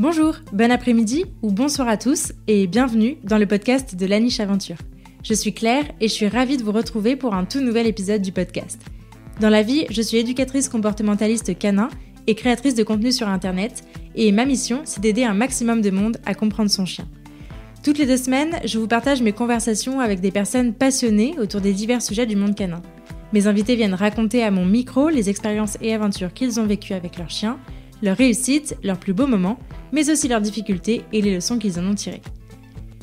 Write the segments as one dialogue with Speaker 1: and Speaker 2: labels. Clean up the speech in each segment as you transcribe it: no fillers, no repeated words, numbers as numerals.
Speaker 1: Bonjour, bon après-midi ou bonsoir à tous et bienvenue dans le podcast de La Niche Aventure. Je suis Claire et je suis ravie de vous retrouver pour un tout nouvel épisode du podcast. Dans la vie, je suis éducatrice comportementaliste canin et créatrice de contenu sur Internet et ma mission, c'est d'aider un maximum de monde à comprendre son chien. Toutes les 2 semaines, je vous partage mes conversations avec des personnes passionnées autour des divers sujets du monde canin. Mes invités viennent raconter à mon micro les expériences et aventures qu'ils ont vécues avec leurs chiens, leurs réussites, leurs plus beaux moments, mais aussi leurs difficultés et les leçons qu'ils en ont tirées.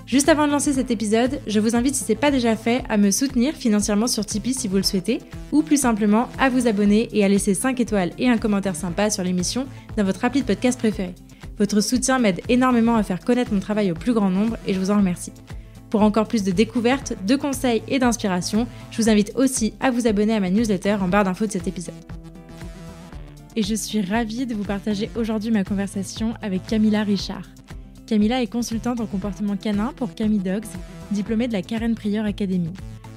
Speaker 1: Juste avant de lancer cet épisode, je vous invite, si ce n'est pas déjà fait, à me soutenir financièrement sur Tipeee si vous le souhaitez, ou plus simplement à vous abonner et à laisser 5 étoiles et un commentaire sympa sur l'émission dans votre appli de podcast préféré. Votre soutien m'aide énormément à faire connaître mon travail au plus grand nombre et je vous en remercie. Pour encore plus de découvertes, de conseils et d'inspiration, je vous invite aussi à vous abonner à ma newsletter en barre d'infos de cet épisode. Et je suis ravie de vous partager aujourd'hui ma conversation avec Camilla Richard. Camilla est consultante en comportement canin pour Camille Dogs, diplômée de la Karen Pryor Academy.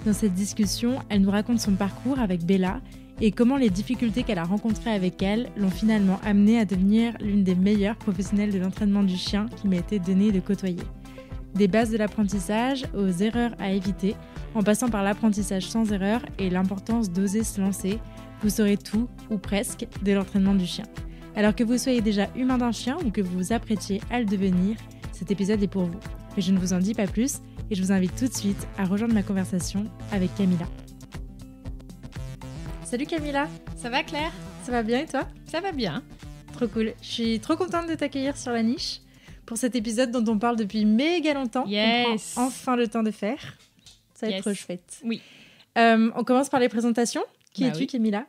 Speaker 1: Dans cette discussion, elle nous raconte son parcours avec Bella et comment les difficultés qu'elle a rencontrées avec elle l'ont finalement amenée à devenir l'une des meilleures professionnelles de l'entraînement du chien qui m'a été donnée de côtoyer. Des bases de l'apprentissage aux erreurs à éviter, en passant par l'apprentissage sans erreur et l'importance d'oser se lancer, vous saurez tout, ou presque, de l'entraînement du chien. Alors que vous soyez déjà humain d'un chien ou que vous vous apprêtiez à le devenir, cet épisode est pour vous. Mais je ne vous en dis pas plus et je vous invite tout de suite à rejoindre ma conversation avec Camilla. Salut Camilla.
Speaker 2: Ça va Claire?
Speaker 1: Ça va bien et toi?
Speaker 2: Ça va bien.
Speaker 1: Trop cool. Je suis trop contente de t'accueillir sur La Niche pour cet épisode dont on parle depuis méga longtemps.
Speaker 2: Yes.
Speaker 1: On prend enfin le temps de faire. Ça va être trop chouette.
Speaker 2: Oui.
Speaker 1: On commence par les présentations. Qui es-tu, Camilla?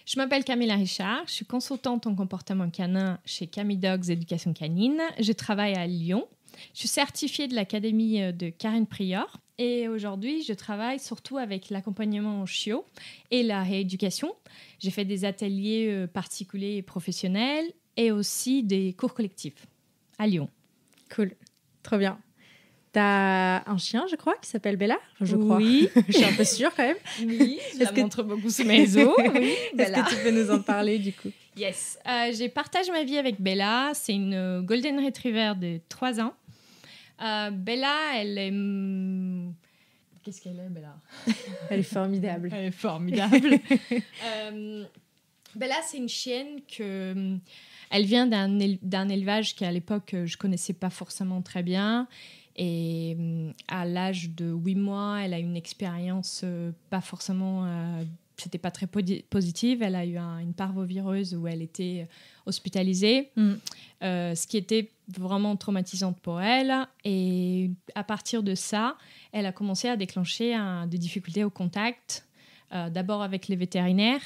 Speaker 2: Je m'appelle Camilla Richard, je suis consultante en comportement canin chez Camille Dogs Éducation Canine. Je travaille à Lyon. Je suis certifiée de l'Académie de Karen Pryor. Et aujourd'hui, je travaille surtout avec l'accompagnement en chiot et la rééducation. J'ai fait des ateliers particuliers et professionnels et aussi des cours collectifs à Lyon.
Speaker 1: Cool, trop bien. T'as un chien, je crois, qui s'appelle Bella. Je crois.
Speaker 2: Oui.
Speaker 1: Je suis un peu sûre quand même.
Speaker 2: Oui, je la montre beaucoup sous mes os. Oui,
Speaker 1: Bella. Est-ce que tu peux nous en parler du coup?
Speaker 2: Yes. J'ai partagé ma vie avec Bella. C'est une Golden Retriever de 3 ans. Bella, elle est... Qu'est-ce qu'elle est, Bella?
Speaker 1: Elle est formidable.
Speaker 2: Elle est formidable. Bella, c'est une chienne que... Elle vient d'un élevage qu'à l'époque, je ne connaissais pas forcément très bien. Et à l'âge de 8 mois, elle a une expérience pas forcément... c'était pas très positive. Elle a eu une parvovireuse où elle était hospitalisée, ce qui était vraiment traumatisant pour elle. Et à partir de ça, elle a commencé à déclencher des difficultés au contact, d'abord avec les vétérinaires.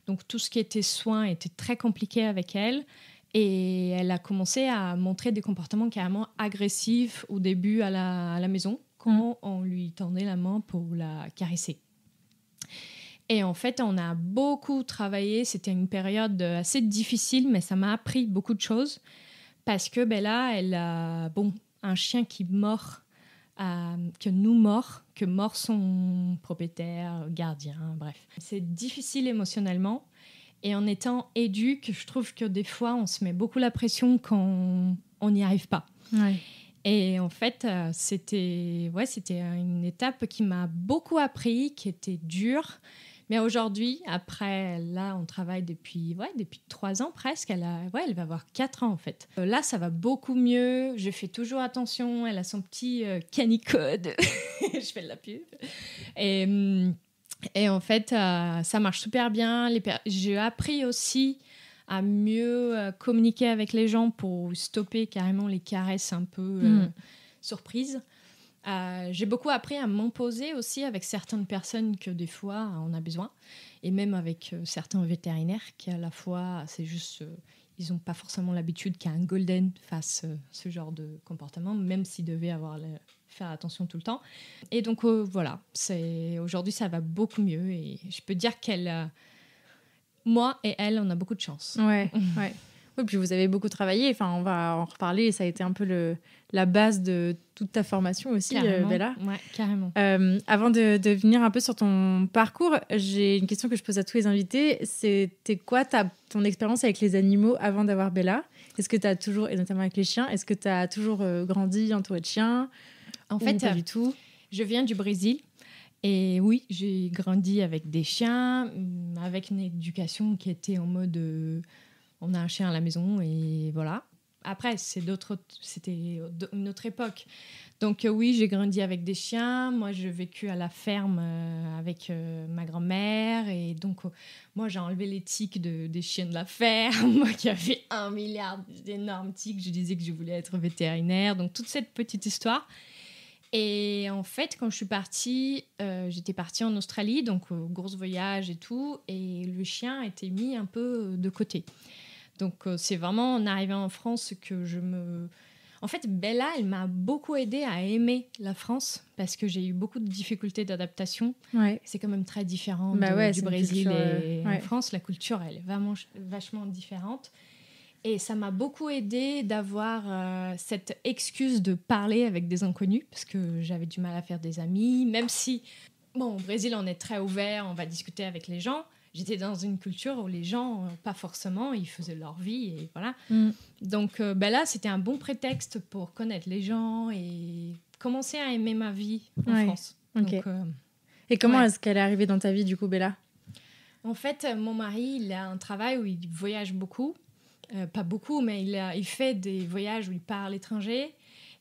Speaker 2: Donc tout ce qui était soins était très compliqué avec elle. Et elle a commencé à montrer des comportements carrément agressifs au début à la maison, quand on lui tendait la main pour la caresser. Et en fait, on a beaucoup travaillé. C'était une période assez difficile, mais ça m'a appris beaucoup de choses. Parce que Bella, elle a un chien qui mord, que mord son propriétaire, gardien, bref. C'est difficile émotionnellement. Et en étant éduque, je trouve que des fois, on se met beaucoup la pression quand on n'y arrive pas.
Speaker 1: Ouais.
Speaker 2: Et en fait, c'était une étape qui m'a beaucoup appris, qui était dure. Mais aujourd'hui, après, là, on travaille depuis 3 ans presque. Elle va avoir 4 ans, en fait. Là, ça va beaucoup mieux. Je fais toujours attention. Elle a son petit canicode. Je fais de la pub. Et en fait, ça marche super bien. J'ai appris aussi à mieux communiquer avec les gens pour stopper carrément les caresses un peu surprises. J'ai beaucoup appris à m'imposer aussi avec certaines personnes que des fois on a besoin. Et même avec certains vétérinaires qui à la fois, c'est juste... ils n'ont pas forcément l'habitude qu'un golden fasse ce genre de comportement, même s'ils devaient faire attention tout le temps. Et donc, voilà, aujourd'hui, ça va beaucoup mieux. Et je peux dire moi et elle, on a beaucoup de chance.
Speaker 1: Ouais. Oui, puis vous avez beaucoup travaillé. Enfin, on va en reparler. Ça a été un peu la base de toute ta formation aussi, Bella.
Speaker 2: Ouais, carrément.
Speaker 1: Avant de venir un peu sur ton parcours, j'ai une question que je pose à tous les invités. C'était quoi ton expérience avec les animaux avant d'avoir Bella? Est-ce que tu as toujours, et notamment avec les chiens, est-ce que tu as toujours grandi entouré de chiens?
Speaker 2: En fait,
Speaker 1: pas du tout.
Speaker 2: Je viens du Brésil. Et oui, j'ai grandi avec des chiens, avec une éducation qui était en mode on a un chien à la maison et voilà. Après, c'était une autre époque. Donc oui, j'ai grandi avec des chiens. Moi, j'ai vécu à la ferme avec ma grand-mère. Et donc, moi, j'ai enlevé les tiques des chiens de la ferme. Moi qui avais 1 milliard d'énormes tiques, je disais que je voulais être vétérinaire. Donc, toute cette petite histoire. Et en fait, quand je suis partie, j'étais partie en Australie, donc gros voyage et tout, et le chien a été mis un peu de côté. Donc c'est vraiment en arrivant en France que En fait, Bella, elle m'a beaucoup aidée à aimer la France, parce que j'ai eu beaucoup de difficultés d'adaptation.
Speaker 1: Ouais.
Speaker 2: C'est quand même très différent du Brésil et en France. La culture, elle est vraiment vachement différente. Et ça m'a beaucoup aidée d'avoir cette excuse de parler avec des inconnus, parce que j'avais du mal à faire des amis, même si, bon, au Brésil, on est très ouvert, on va discuter avec les gens. J'étais dans une culture où les gens, pas forcément, ils faisaient leur vie, et voilà. Donc là, c'était un bon prétexte pour connaître les gens et commencer à aimer ma vie en France.
Speaker 1: Okay.
Speaker 2: Donc,
Speaker 1: et comment est-ce qu'elle est arrivée dans ta vie, du coup, Bella?
Speaker 2: En fait, mon mari, il a un travail où il voyage beaucoup. Pas beaucoup, mais il fait des voyages où il part à l'étranger.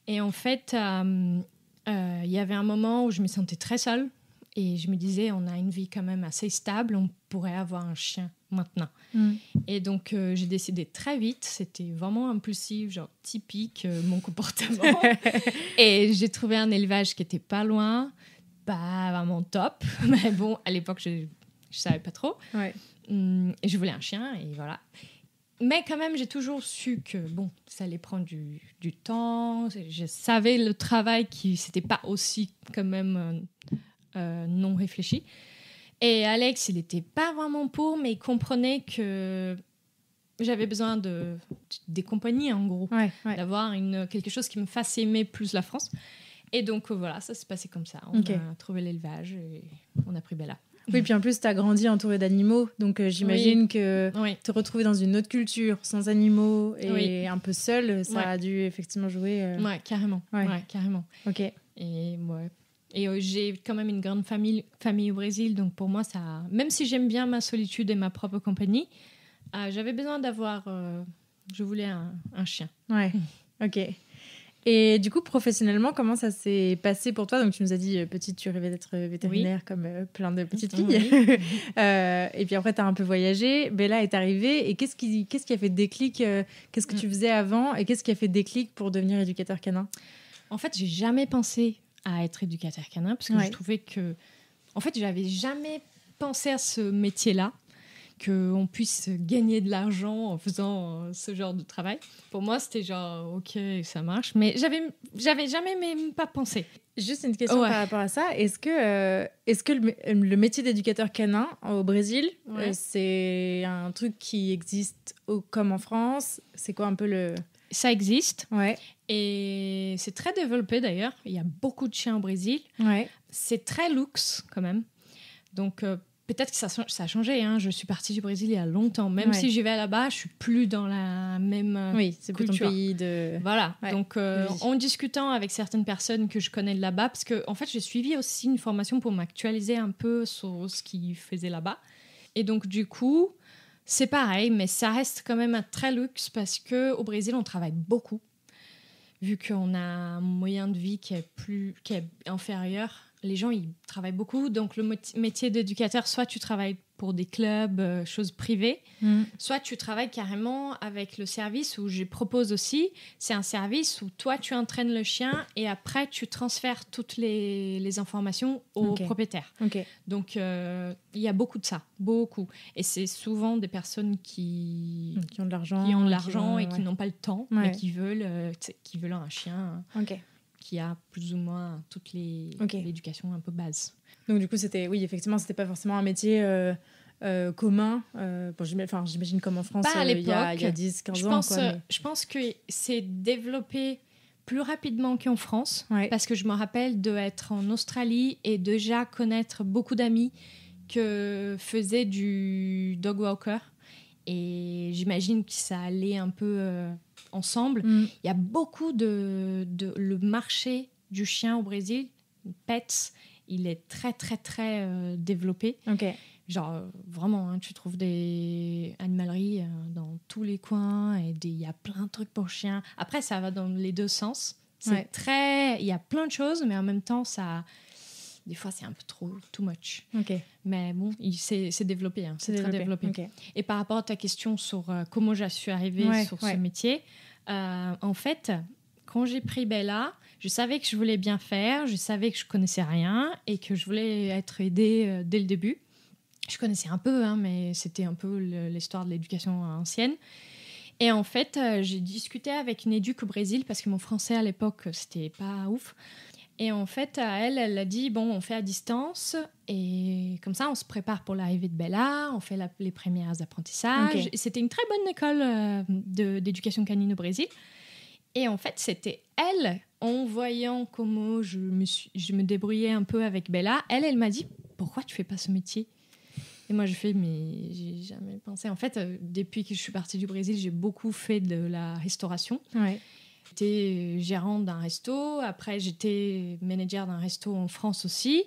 Speaker 2: Et en fait, il y avait un moment où je me sentais très seule. Et je me disais, on a une vie quand même assez stable, on pourrait avoir un chien maintenant. Et donc, j'ai décidé très vite. C'était vraiment impulsif, genre typique, mon comportement. Et j'ai trouvé un élevage qui n'était pas loin, pas vraiment top. Mais bon, à l'époque, je ne savais pas trop.
Speaker 1: Ouais.
Speaker 2: Et je voulais un chien, et voilà. Mais quand même, j'ai toujours su que bon, ça allait prendre du temps. Je savais le travail qui c'était pas aussi quand même non réfléchi. Et Alex, il était pas vraiment pour, mais il comprenait que j'avais besoin des compagnies en gros, d'avoir quelque chose qui me fasse aimer plus la France. Et donc voilà, ça s'est passé comme ça. On a trouvé l'élevage et on a pris Bella.
Speaker 1: Oui, puis en plus, tu as grandi entourée d'animaux, donc j'imagine que te retrouver dans une autre culture, sans animaux et un peu seule, ça a dû effectivement jouer.
Speaker 2: Ouais, carrément. Ouais, carrément.
Speaker 1: Ok.
Speaker 2: Et j'ai quand même une grande famille au Brésil, donc pour moi, ça, même si j'aime bien ma solitude et ma propre compagnie, j'avais besoin d'avoir... je voulais un chien.
Speaker 1: Ouais, ok. Et du coup, professionnellement, comment ça s'est passé pour toi? Donc, tu nous as dit, petite, tu rêvais d'être vétérinaire comme plein de petites filles.
Speaker 2: Oui.
Speaker 1: Et puis après, tu as un peu voyagé. Bella est arrivée. Et qu'est-ce qui a fait déclic? Qu'est-ce que tu faisais avant? Et qu'est-ce qui a fait déclic pour devenir éducateur canin?
Speaker 2: En fait, j'ai jamais pensé à être éducateur canin parce que je trouvais que... En fait, j'avais jamais pensé à ce métier-là, qu'on puisse gagner de l'argent en faisant ce genre de travail. Pour moi, c'était genre, ok, ça marche. Mais j'avais jamais même pas pensé.
Speaker 1: Juste une question par rapport à ça. Est-ce que le métier d'éducateur canin au Brésil, c'est un truc qui existe comme en France? C'est quoi un peu le...
Speaker 2: Ça existe.
Speaker 1: Ouais.
Speaker 2: Et c'est très développé d'ailleurs. Il y a beaucoup de chiens au Brésil.
Speaker 1: Ouais.
Speaker 2: C'est très luxe quand même. Donc... peut-être que ça a changé. Hein. Je suis partie du Brésil il y a longtemps. Même si j'y vais là-bas, je suis plus dans la même
Speaker 1: c'est plus
Speaker 2: culture.
Speaker 1: ton pays de...
Speaker 2: Voilà. Ouais. Donc, en discutant avec certaines personnes que je connais de là-bas, parce que en fait, j'ai suivi aussi une formation pour m'actualiser un peu sur ce qu'ils faisaient là-bas. Et donc, du coup, c'est pareil, mais ça reste quand même un très luxe parce qu'au Brésil, on travaille beaucoup. Vu qu'on a un moyen de vie qui est inférieur, les gens, ils travaillent beaucoup. Donc, le métier d'éducateur, soit tu travailles pour des clubs, choses privées, soit tu travailles carrément avec le service où je propose aussi. C'est un service où toi, tu entraînes le chien et après, tu transfères toutes les informations au propriétaire. Okay. Donc, il y a beaucoup de ça, beaucoup. Et c'est souvent des personnes qui
Speaker 1: ont de l'argent,
Speaker 2: qui n'ont pas le temps, mais qui veulent un chien. Qui a plus ou moins toute l'éducation un peu base.
Speaker 1: Donc du coup, effectivement, c'était pas forcément un métier commun. J'imagine comme en France, il y a 10-15 ans.
Speaker 2: Je pense que c'est développé plus rapidement qu'en France, parce que je me rappelle d'être en Australie et déjà connaître beaucoup d'amis qui faisaient du dog walker. Et j'imagine que ça allait un peu ensemble. Il y a beaucoup le marché du chien au Brésil, pets, il est très, très, très développé.
Speaker 1: Ok.
Speaker 2: Genre, vraiment, hein, tu trouves des animaleries dans tous les coins et il y a plein de trucs pour chiens. Après, ça va dans les deux sens. C'est très... Il y a plein de choses, mais en même temps, ça... Des fois, c'est un peu trop too much.
Speaker 1: Ok.
Speaker 2: Mais bon, c'est développé. Hein, c'est très développé.
Speaker 1: Okay.
Speaker 2: Et par rapport à ta question sur comment je suis arrivée sur ce métier, en fait, quand j'ai pris Bella, je savais que je voulais bien faire, je savais que je connaissais rien et que je voulais être aidée dès le début. Je connaissais un peu, hein, mais c'était un peu l'histoire de l'éducation ancienne. Et en fait, j'ai discuté avec une éduque au Brésil parce que mon français à l'époque, c'était pas ouf. Et en fait, elle a dit, bon, on fait à distance et comme ça, on se prépare pour l'arrivée de Bella, on fait les premiers apprentissages. Okay. Et c'était une très bonne école d'éducation canine au Brésil. Et en fait, c'était elle, en voyant comment je me débrouillais un peu avec Bella, elle m'a dit, pourquoi tu fais pas ce métier ? Et moi, je fais, mais j'ai jamais pensé. En fait, depuis que je suis partie du Brésil, j'ai beaucoup fait de la restauration.
Speaker 1: Ouais.
Speaker 2: J'étais gérante d'un resto. Après, j'étais manager d'un resto en France aussi.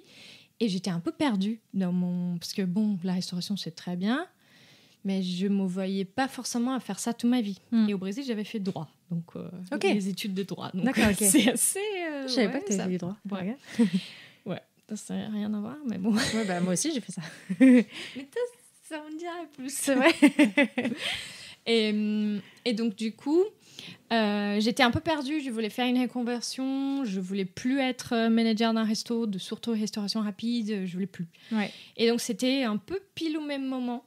Speaker 2: Et j'étais un peu perdue parce que, bon, la restauration, c'est très bien. Mais je ne me voyais pas forcément à faire ça toute ma vie. Et au Brésil, j'avais fait droit. Donc, des études de droit. Donc,
Speaker 1: d'accord, ok.
Speaker 2: C'est assez...
Speaker 1: je ne savais pas que tu avais fait droit.
Speaker 2: Ouais. Ouais. Ça n'a rien à voir, mais bon.
Speaker 1: Ouais, bah, moi aussi, j'ai fait ça.
Speaker 2: Mais ça me dirait plus.
Speaker 1: C'est vrai.
Speaker 2: Et donc, du coup, j'étais un peu perdue. Je voulais faire une reconversion. Je ne voulais plus être manager d'un resto, surtout restauration rapide. Je ne voulais plus. Ouais. Et donc, c'était un peu pile au même moment.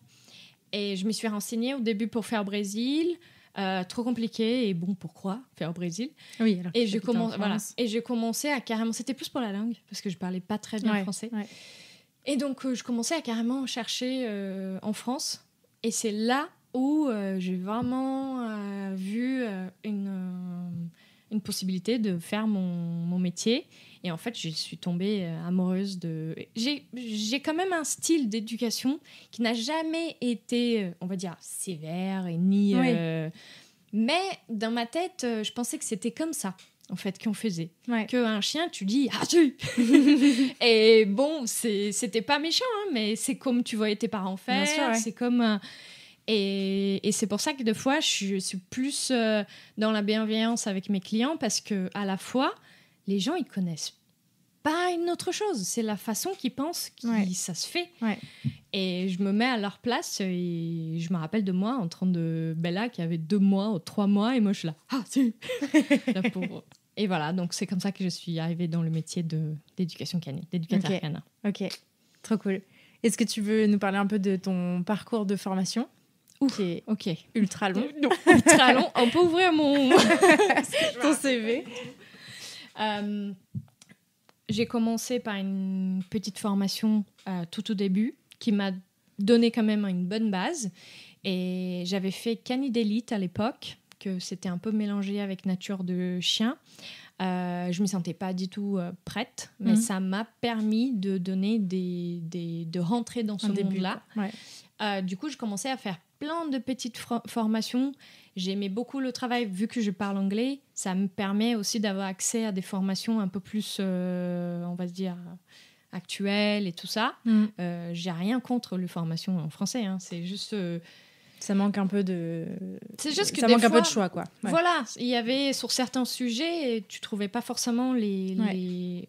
Speaker 2: Et je me suis renseignée au début pour faire au Brésil. Trop compliqué. Et bon, pourquoi faire au Brésil ?
Speaker 1: Oui, alors
Speaker 2: et j'ai commencé à carrément... C'était plus pour la langue, parce que je ne parlais pas très bien français. Ouais. Et donc, je commençais à carrément chercher en France. Et c'est là où j'ai vraiment vu une possibilité de faire mon métier. Et en fait, je suis tombée amoureuse de... J'ai quand même un style d'éducation qui n'a jamais été, on va dire, sévère et ni... Oui. Mais dans ma tête, je pensais que c'était comme ça, en fait, qu'on faisait. Ouais. Qu'un chien, tu dis « Ah, tu !» Et bon, c'était pas méchant, hein, mais c'est comme tu voyais tes parents faire. Bien sûr, ouais. C'est comme... Et c'est pour ça que des fois, je suis plus dans la bienveillance avec mes clients parce qu'à la fois, les gens, ils connaissent pas une autre chose. C'est la façon qu'ils pensent que ça se fait. Ouais. Et je me mets à leur place et je me rappelle de moi en train de Bella qui avait 2 mois ou 3 mois et moi, je suis là. Ah, si la pauvre. Et voilà, donc c'est comme ça que je suis arrivée dans le métier d'éducation canine, d'éducateur canin.
Speaker 1: Ok, trop cool. Est-ce que tu veux nous parler un peu de ton parcours de formation ? Qui est ultra long.
Speaker 2: Ultra long. On peut ouvrir
Speaker 1: ton CV.
Speaker 2: J'ai commencé par une petite formation tout au début qui m'a donné quand même une bonne base. Et j'avais fait Cani d'élite à l'époque, que c'était un peu mélangé avec nature de chien. Je ne me sentais pas du tout prête, mais ça m'a permis de donner de rentrer dans ce monde-là. Ouais. Du coup, je commençais à faire plein de petites formations. J'aimais beaucoup le travail. Vu que je parle anglais, ça me permet aussi d'avoir accès à des formations un peu plus, on va se dire, actuelles et tout ça. J'ai rien contre les formations en français. Hein. C'est juste...
Speaker 1: ça manque un peu de...
Speaker 2: C'est juste que
Speaker 1: ça
Speaker 2: des
Speaker 1: manque
Speaker 2: fois,
Speaker 1: un peu de choix, quoi. Ouais.
Speaker 2: Voilà, il y avait sur certains sujets, tu trouvais pas forcément le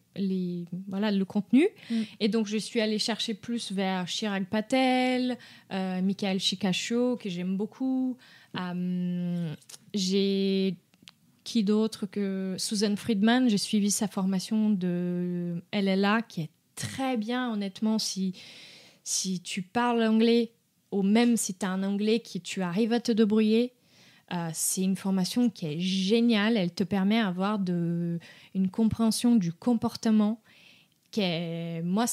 Speaker 2: contenu. Et donc, je suis allée chercher plus vers Chirag Patel, Michael Chikasho, que j'aime beaucoup. J'ai... Qui d'autre que Susan Friedman. J'ai suivi sa formation de LLA, qui est très bien, honnêtement. Si tu parles anglais, ou même si tu as un anglais tu arrives à te débrouiller, c'est une formation qui est géniale. Elle te permet d'avoir une compréhension du comportement Moi,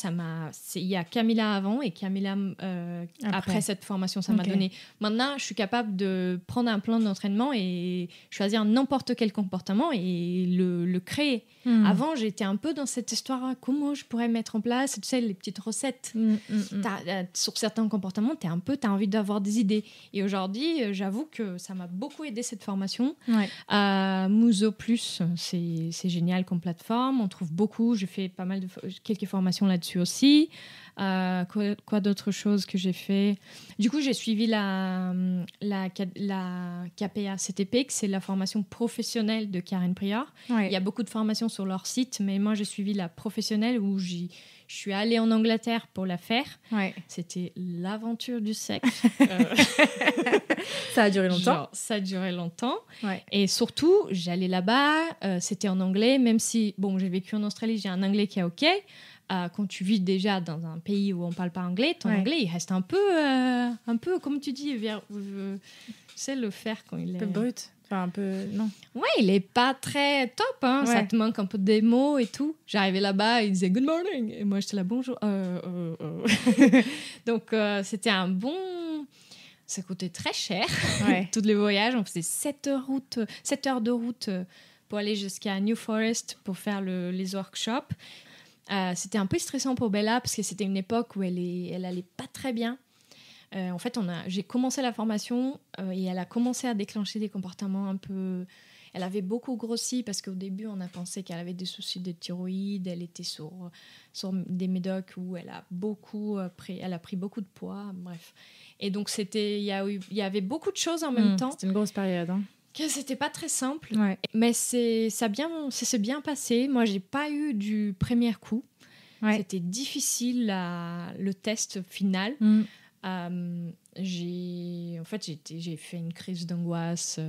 Speaker 2: il y a Camilla avant et Camilla après cette formation, ça m'a donné. Maintenant, je suis capable de prendre un plan d'entraînement et choisir n'importe quel comportement et le créer. Avant, j'étais un peu dans cette histoire, comment je pourrais mettre en place, tu sais, les petites recettes. Sur certains comportements, t'as envie d'avoir des idées. Et aujourd'hui, j'avoue que ça m'a beaucoup aidé cette formation. Muso Plus, c'est génial comme plateforme. On trouve beaucoup. J'ai fait quelques formations là-dessus aussi. Quoi d'autre chose que j'ai fait? Du coup, j'ai suivi la KPA CTP, que c'est la formation professionnelle de Karen Prior. Il y a beaucoup de formations sur leur site, mais moi, j'ai suivi la professionnelle où je suis allée en Angleterre pour la faire. C'était l'aventure du siècle.
Speaker 1: Ça a duré longtemps.
Speaker 2: Ça a duré longtemps. Et surtout, j'allais là-bas, c'était en anglais, même si, j'ai vécu en Australie, j'ai un anglais qui est OK. Quand tu vis déjà dans un pays où on ne parle pas anglais, ton anglais, il reste un peu, comme tu dis, c'est le faire quand il est...
Speaker 1: Un peu brut. Enfin, un peu... Non.
Speaker 2: Ouais, il n'est pas très top. Ça te manque un peu des mots et tout. J'arrivais là-bas, il disait « Good morning ». Et moi, j'étais là « Bonjour ». Donc, c'était un bon... Ça coûtait très cher. Tous les voyages, on faisait 7 heures de route pour aller jusqu'à New Forest pour faire les workshops. C'était un peu stressant pour Bella parce que c'était une époque où elle allait pas très bien. En fait, j'ai commencé la formation et elle a commencé à déclencher des comportements un peu... Elle avait beaucoup grossi parce qu'au début, on a pensé qu'elle avait des soucis de thyroïde. Elle était sur des médocs où elle a pris beaucoup de poids. Bref. Et donc, il y avait beaucoup de choses en même temps.
Speaker 1: C'était une grosse période,
Speaker 2: Que c'était pas très simple, mais ça s'est bien passé. Moi, j'ai pas eu du premier coup. C'était difficile le test final. J'ai fait une crise d'angoisse.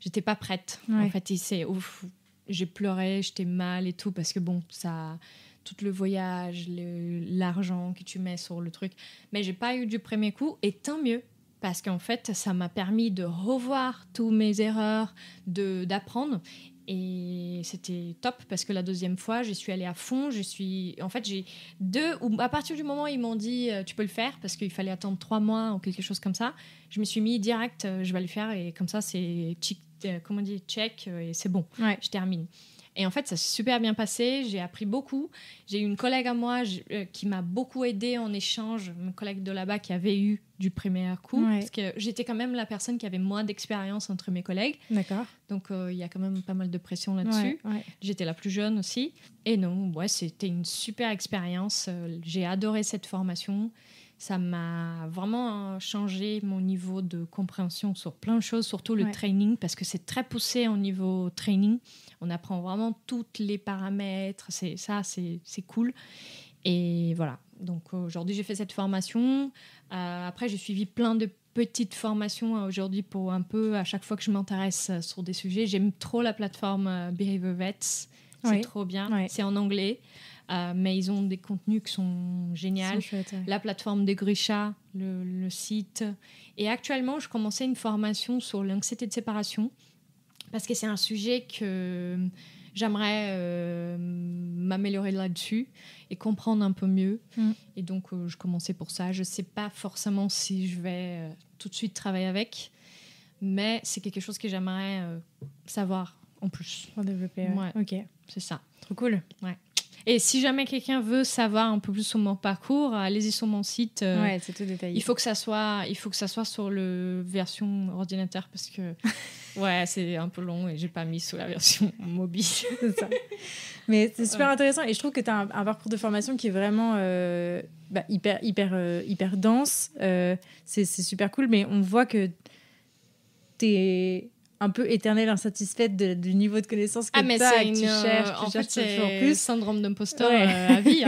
Speaker 2: J'étais pas prête. En fait, j'ai pleuré, j'étais mal et tout parce que tout le voyage, l'argent que tu mets sur le truc. Mais j'ai pas eu du premier coup et tant mieux. Parce qu'en fait, ça m'a permis de revoir toutes mes erreurs, d'apprendre. Et c'était top parce que la deuxième fois, je suis allée à fond. En fait, à partir du moment où ils m'ont dit tu peux le faire parce qu'il fallait attendre 3 mois ou quelque chose comme ça, je me suis mis direct, je vais le faire et comme ça, c'est check et c'est bon, je termine. Et en fait, ça s'est super bien passé. J'ai appris beaucoup. J'ai eu une collègue à moi qui m'a beaucoup aidée en échange, une collègue de là-bas qui avait eu du premier coup. Parce que j'étais quand même la personne qui avait moins d'expérience entre mes collègues.
Speaker 1: D'accord.
Speaker 2: Donc, il y a quand même pas mal de pression là-dessus. J'étais la plus jeune aussi. Et non, c'était une super expérience. J'ai adoré cette formation. Ça m'a vraiment changé mon niveau de compréhension sur plein de choses, surtout le training, parce que c'est très poussé au niveau training. On apprend vraiment tous les paramètres. C'est cool. Et voilà. Donc aujourd'hui, j'ai fait cette formation. Après, j'ai suivi plein de petites formations aujourd'hui pour un peu, à chaque fois que je m'intéresse sur des sujets. J'aime trop la plateforme Behavior Vets. C'est trop bien. C'est en anglais. Mais ils ont des contenus qui sont géniaux. La plateforme de Grisha, le site. Et actuellement, je commençais une formation sur l'anxiété de séparation parce que c'est un sujet que j'aimerais m'améliorer là-dessus et comprendre un peu mieux. Et donc, je commençais pour ça. Je ne sais pas forcément si je vais tout de suite travailler avec, mais c'est quelque chose que j'aimerais savoir en plus.
Speaker 1: Pour développer, ok.
Speaker 2: C'est ça.
Speaker 1: Trop cool.
Speaker 2: Et si jamais quelqu'un veut savoir un peu plus sur mon parcours, allez-y sur mon site.
Speaker 1: C'est tout détaillé.
Speaker 2: Il faut que ça soit sur le version ordinateur parce que c'est un peu long et j'ai pas mis sur la version mobile.
Speaker 1: C'est ça. Mais c'est super intéressant et je trouve que tu as un parcours de formation qui est vraiment hyper dense. C'est super cool, mais on voit que tu es un peu éternelle insatisfaite du niveau de connaissance que tu as et que tu cherches toujours plus.
Speaker 2: Syndrome d'imposteur à vie.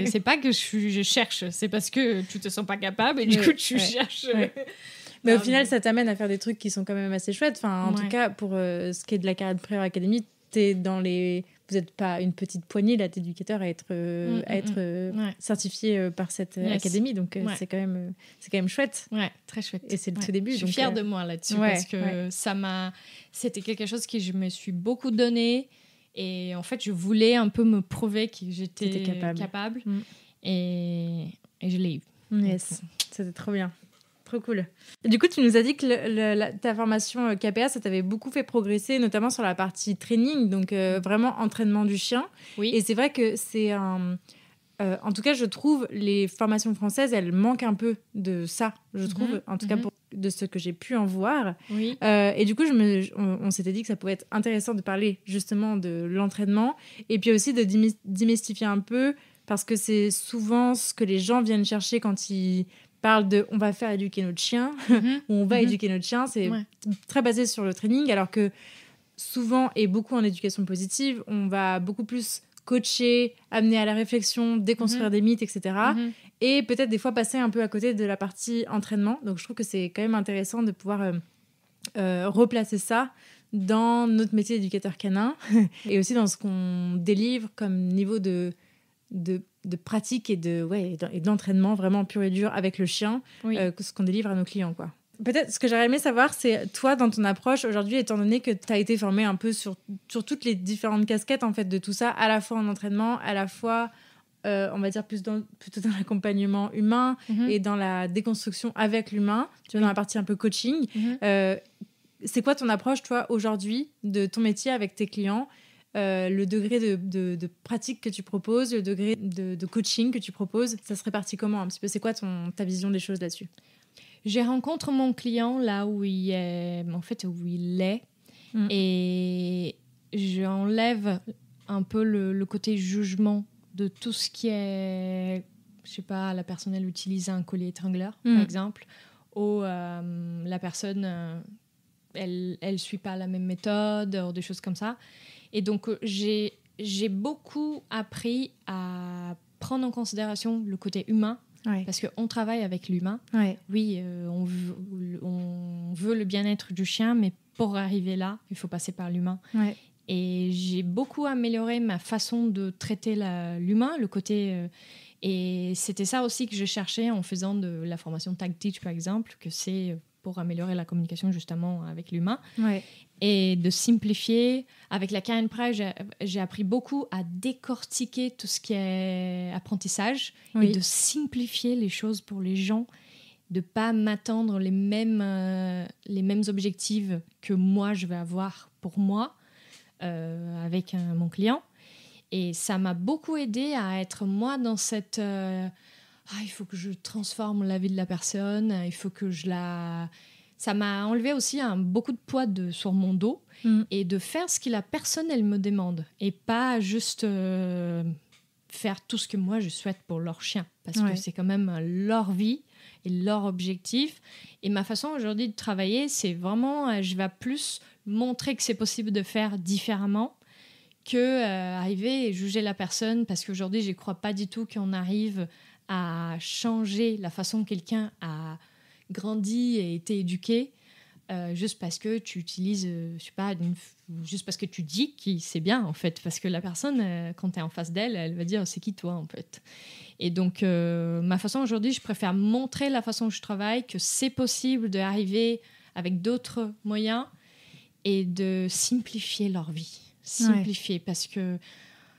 Speaker 2: C'est pas que je cherche, c'est parce que tu te sens pas capable et du coup tu cherches.
Speaker 1: Mais au final, ça t'amène à faire des trucs qui sont quand même assez chouettes. Enfin, en tout cas, pour ce qui est de la Karen Prior Academy, vous n'êtes pas une petite poignée là d'éducateurs à être certifié par cette académie, donc c'est quand même chouette.
Speaker 2: Très chouette.
Speaker 1: Et c'est le tout début.
Speaker 2: Je suis fière de moi là-dessus parce que c'était quelque chose que je me suis beaucoup donné Et en fait, je voulais un peu me prouver que j'étais capable. Et je l'ai eu.
Speaker 1: Yes, c'était trop bien. Trop cool. Et du coup, tu nous as dit que ta formation KPA, ça t'avait beaucoup fait progresser, notamment sur la partie training, donc vraiment entraînement du chien.
Speaker 2: Oui.
Speaker 1: Et c'est vrai que c'est un... en tout cas, je trouve, les formations françaises, elles manquent un peu de ça, je trouve, en tout cas de ce que j'ai pu en voir.
Speaker 2: Oui.
Speaker 1: Et du coup, on s'était dit que ça pouvait être intéressant de parler justement de l'entraînement et puis aussi de démystifier un peu, parce que c'est souvent ce que les gens viennent chercher quand ils parlent de « on va faire éduquer notre chien » ou « on va éduquer notre chien ». C'est très basé sur le training, alors que souvent, et beaucoup en éducation positive, on va beaucoup plus coacher, amener à la réflexion, déconstruire des mythes, etc. Et peut-être des fois passer un peu à côté de la partie entraînement. Donc je trouve que c'est quand même intéressant de pouvoir replacer ça dans notre métier d'éducateur canin et aussi dans ce qu'on délivre comme niveau de pratique et d'entraînement vraiment pur et dur avec le chien, ce qu'on délivre à nos clients, quoi. Peut-être ce que j'aurais aimé savoir, c'est toi, dans ton approche aujourd'hui, étant donné que tu as été formée un peu sur toutes les différentes casquettes en fait, de tout ça, à la fois en entraînement, à la fois, on va dire, plutôt dans l'accompagnement humain et dans la déconstruction avec l'humain, tu vois, dans la partie un peu coaching. C'est quoi ton approche, toi, aujourd'hui, de ton métier avec tes clients, le degré de pratique que tu proposes, le degré de coaching que tu proposes, ça se répartit comment un petit peu? C'est quoi ta vision des choses là-dessus?
Speaker 2: Je rencontre mon client là où il est, et j'enlève un peu le côté jugement de tout ce qui est, je sais pas, la personne elle utilise un collier étrangleur par exemple, ou la personne elle suit pas la même méthode, ou des choses comme ça. Et donc j'ai beaucoup appris à prendre en considération le côté humain. Parce qu'on travaille avec l'humain. Oui, on veut le bien-être du chien, mais pour arriver là, il faut passer par l'humain. Et j'ai beaucoup amélioré ma façon de traiter l'humain, le côté... et c'était ça aussi que je cherchais en faisant de la formation Tag Teach, par exemple, que c'est pour améliorer la communication justement avec l'humain. Et de simplifier. Avec la Canin Pride, j'ai appris beaucoup à décortiquer tout ce qui est apprentissage et de simplifier les choses pour les gens, de ne pas m'attendre les mêmes objectifs que moi, je vais avoir pour moi avec mon client. Et ça m'a beaucoup aidé à être moi dans cette... il faut que je transforme la vie de la personne, il faut que je la... Ça m'a enlevé aussi beaucoup de poids sur mon dos et de faire ce que la personne, elle me demande et pas juste faire tout ce que moi, je souhaite pour leur chien. Parce que c'est quand même leur vie et leur objectif. Et ma façon aujourd'hui de travailler, c'est vraiment, je vais plus montrer que c'est possible de faire différemment que arriver et juger la personne. Parce qu'aujourd'hui, je ne crois pas du tout qu'on arrive à changer la façon que quelqu'un a grandi et été éduqué juste parce que tu utilises, je sais pas, juste parce que tu dis que c'est bien en fait, parce que la personne quand tu es en face d'elle, elle va dire c'est qui toi en fait. Et donc ma façon aujourd'hui, je préfère montrer la façon dont je travaille, que c'est possible d'arriver avec d'autres moyens et de simplifier leur vie, parce que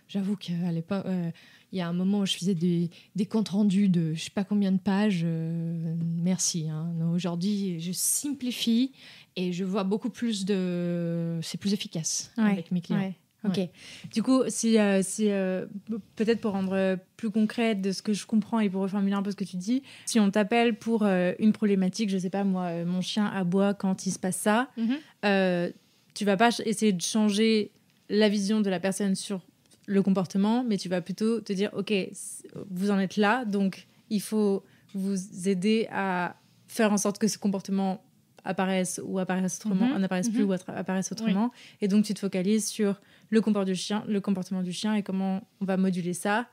Speaker 2: j'avoue qu'à l'époque il y a un moment où je faisais des comptes rendus de je sais pas combien de pages. Merci. Aujourd'hui, je simplifie et je vois beaucoup plus c'est plus efficace avec mes clients.
Speaker 1: Ok. Du coup, si peut-être pour rendre plus concret de ce que je comprends et pour reformuler un peu ce que tu dis, si on t'appelle pour une problématique, je sais pas moi, mon chien aboie quand il se passe ça, tu vas pas essayer de changer la vision de la personne sur le comportement, mais tu vas plutôt te dire ok, vous en êtes là, donc il faut vous aider à faire en sorte que ce comportement apparaisse ou apparaisse autrement, n'apparaisse plus ou apparaisse autrement, et donc tu te focalises sur le comportement du chien et comment on va moduler ça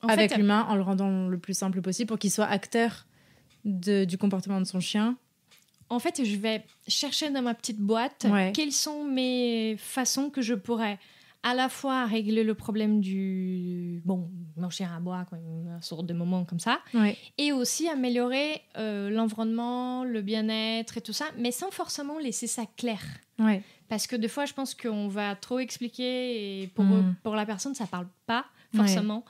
Speaker 1: avec l'humain en le rendant le plus simple possible pour qu'il soit acteur du comportement de son chien.
Speaker 2: En fait, je vais chercher dans ma petite boîte quelles sont mes façons que je pourrais à la fois régler le problème du mon chien aboie quand il y a une sorte de moment comme ça, et aussi améliorer l'environnement, le bien-être et tout ça, mais sans forcément laisser ça clair. Parce que des fois, je pense qu'on va trop expliquer et pour la personne, ça parle pas forcément.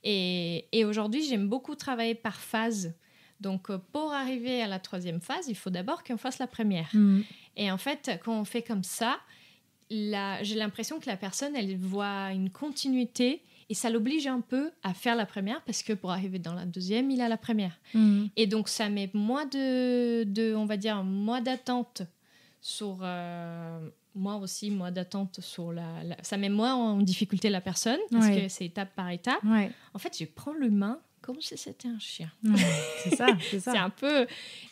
Speaker 2: Et aujourd'hui, j'aime beaucoup travailler par phase. Donc, pour arriver à la 3e phase, il faut d'abord qu'on fasse la première. Et en fait, quand on fait comme ça, j'ai l'impression que la personne, elle voit une continuité et ça l'oblige un peu à faire la première parce que pour arriver dans la 2e, il a la première. Et donc, ça met moins on va dire, moins d'attente sur... moi aussi, moins d'attente sur ça met moins en difficulté la personne parce que c'est étape par étape. En fait, je prends l'humain comme si c'était un chien.
Speaker 1: C'est ça.
Speaker 2: C'est un peu...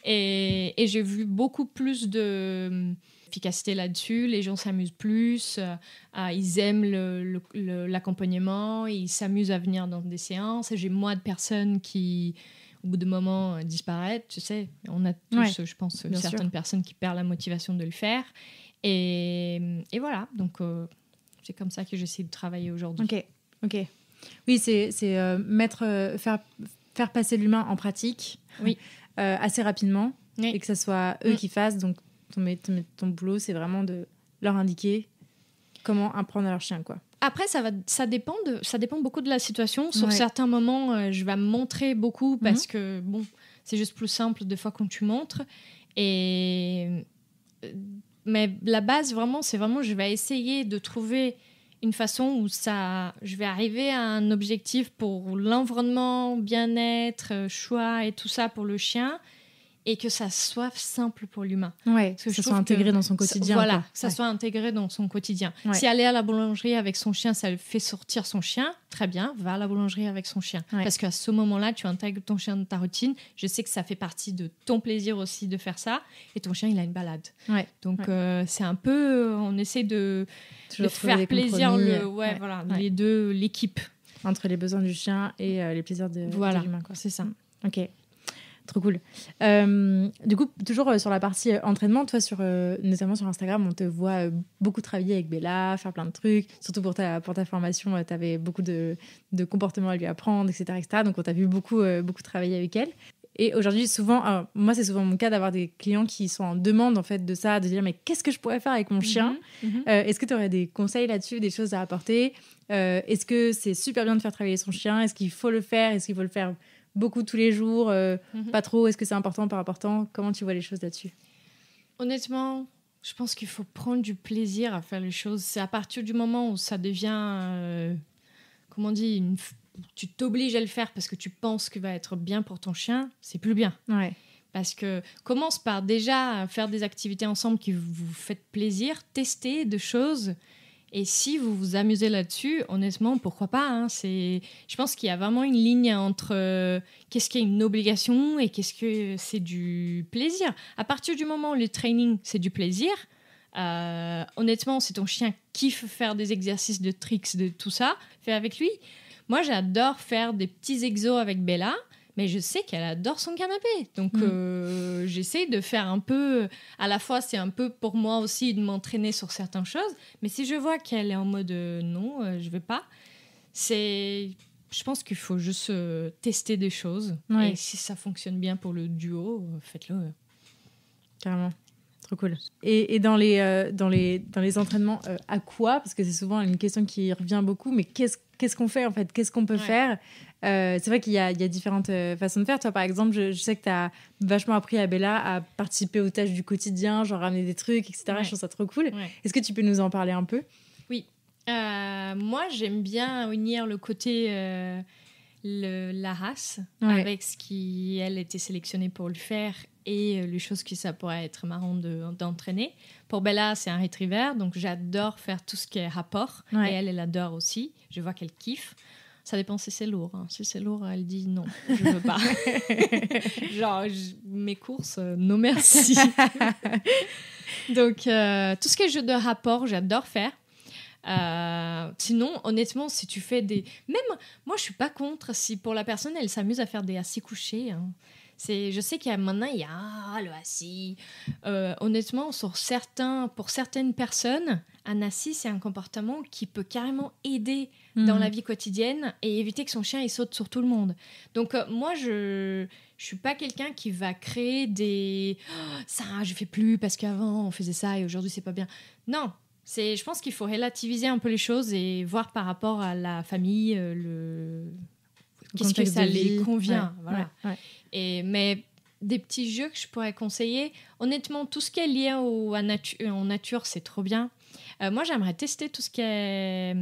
Speaker 2: Et j'ai vu beaucoup plus d'efficacité là-dessus. Les gens s'amusent plus. Ils aiment l'accompagnement. Ils s'amusent à venir dans des séances. Et j'ai moins de personnes qui, au bout de moment, disparaissent. Tu sais, on a tous, je pense, certaines personnes qui perdent la motivation de le faire. Et voilà. Donc, c'est comme ça que j'essaie de travailler aujourd'hui.
Speaker 1: Ok. Oui, c'est faire passer l'humain en pratique assez rapidement et que ce soit eux qui fassent. Donc, ton boulot, c'est vraiment de leur indiquer comment apprendre à leur chien, quoi.
Speaker 2: Après, ça dépend beaucoup de la situation. Sur certains moments, je vais me montrer beaucoup parce que, c'est juste plus simple des fois quand tu montres. Mais la base, vraiment, c'est vraiment, je vais essayer de trouver une façon où je vais arriver à un objectif pour l'environnement, bien-être, choix et tout ça pour le chien, et que ça soit simple pour l'humain.
Speaker 1: Que ça soit intégré dans son quotidien.
Speaker 2: Que ça soit intégré dans son quotidien. Si aller à la boulangerie avec son chien, ça le fait sortir son chien, très bien, va à la boulangerie avec son chien. Parce qu'à ce moment-là, tu intègres ton chien dans ta routine. Je sais que ça fait partie de ton plaisir aussi de faire ça. Et ton chien, il a une balade. Donc, c'est un peu... On essaie de faire plaisir les deux, l'équipe.
Speaker 1: Entre les besoins du chien et les plaisirs de l'humain.
Speaker 2: C'est ça.
Speaker 1: Ok. Trop cool. Du coup, toujours sur la partie entraînement, toi, notamment sur Instagram, on te voit beaucoup travailler avec Bella, faire plein de trucs. Surtout pour ta formation, tu avais beaucoup de comportements à lui apprendre, etc. Donc, on t'a vu beaucoup travailler avec elle. Et aujourd'hui, souvent, moi, c'est souvent mon cas d'avoir des clients qui sont en demande en fait, de ça, de dire mais qu'est-ce que je pourrais faire avec mon chien Est-ce que tu aurais des conseils là-dessus, des choses à apporter Est-ce que c'est super bien de faire travailler son chien Est-ce qu'il faut le faire Est-ce qu'il faut le faire beaucoup tous les jours, pas trop? Est-ce que c'est important, pas important? Comment tu vois les choses là-dessus?
Speaker 2: Honnêtement, je pense qu'il faut prendre du plaisir à faire les choses. C'est à partir du moment où ça devient, comment on dit, tu t'obliges à le faire parce que tu penses qu'il va être bien pour ton chien, c'est plus bien. Parce que commence par déjà faire des activités ensemble qui vous faites plaisir, tester des choses. Et si vous vous amusez là-dessus, honnêtement, pourquoi pas, je pense qu'il y a vraiment une ligne entre qu'est-ce qui est une obligation et qu'est-ce que c'est du plaisir. À partir du moment où le training, c'est du plaisir, honnêtement, si ton chien kiffe faire des exercices de tricks, de tout ça, fais avec lui. Moi, j'adore faire des petits exos avec Bella, mais je sais qu'elle adore son canapé. Donc, j'essaie de faire un peu... À la fois, c'est un peu pour moi aussi de m'entraîner sur certaines choses. Mais si je vois qu'elle est en mode non, je vais pas, je pense qu'il faut juste tester des choses. Et si ça fonctionne bien pour le duo, faites-le.
Speaker 1: Carrément. Trop cool. Et dans les entraînements, à quoi? Parce que c'est souvent une question qui revient beaucoup. Mais qu'est-ce qu'on fait en fait? Qu'est-ce qu'on peut faire? C'est vrai qu'il y a différentes façons de faire. Toi, par exemple, je sais que tu as vachement appris à Bella à participer aux tâches du quotidien, genre ramener des trucs, etc. Je trouve ça trop cool. Est-ce que tu peux nous en parler un peu?
Speaker 2: Oui. Moi, j'aime bien unir le côté... la race avec ce qui elle était sélectionnée pour le faire et les choses que ça pourrait être marrant d'entraîner. Pour Bella, c'est un retriever, donc j'adore faire tout ce qui est rapport et elle adore aussi. Je vois qu'elle kiffe. Ça dépend si c'est lourd. Si c'est lourd, elle dit non, je veux pas. Genre, mes courses, non merci. Donc, tout ce qui est jeu de rapport, j'adore faire. Sinon, honnêtement, si tu fais des... Même, moi, je suis pas contre si pour la personne, elle s'amuse à faire des assis couchés. Je sais qu'il y a maintenant, il y a le assis. Honnêtement, pour certaines personnes, un assis, c'est un comportement qui peut carrément aider dans la vie quotidienne et éviter que son chien il saute sur tout le monde. Donc moi, je suis pas quelqu'un qui va créer des ça je fais plus parce qu'avant on faisait ça et aujourd'hui c'est pas bien. Non, je pense qu'il faut relativiser un peu les choses et voir par rapport à la famille qu'est-ce que ça les convient. Voilà. Mais des petits jeux que je pourrais conseiller, honnêtement, tout ce qui est lié en nature, c'est trop bien. Moi, j'aimerais tester tout ce qui est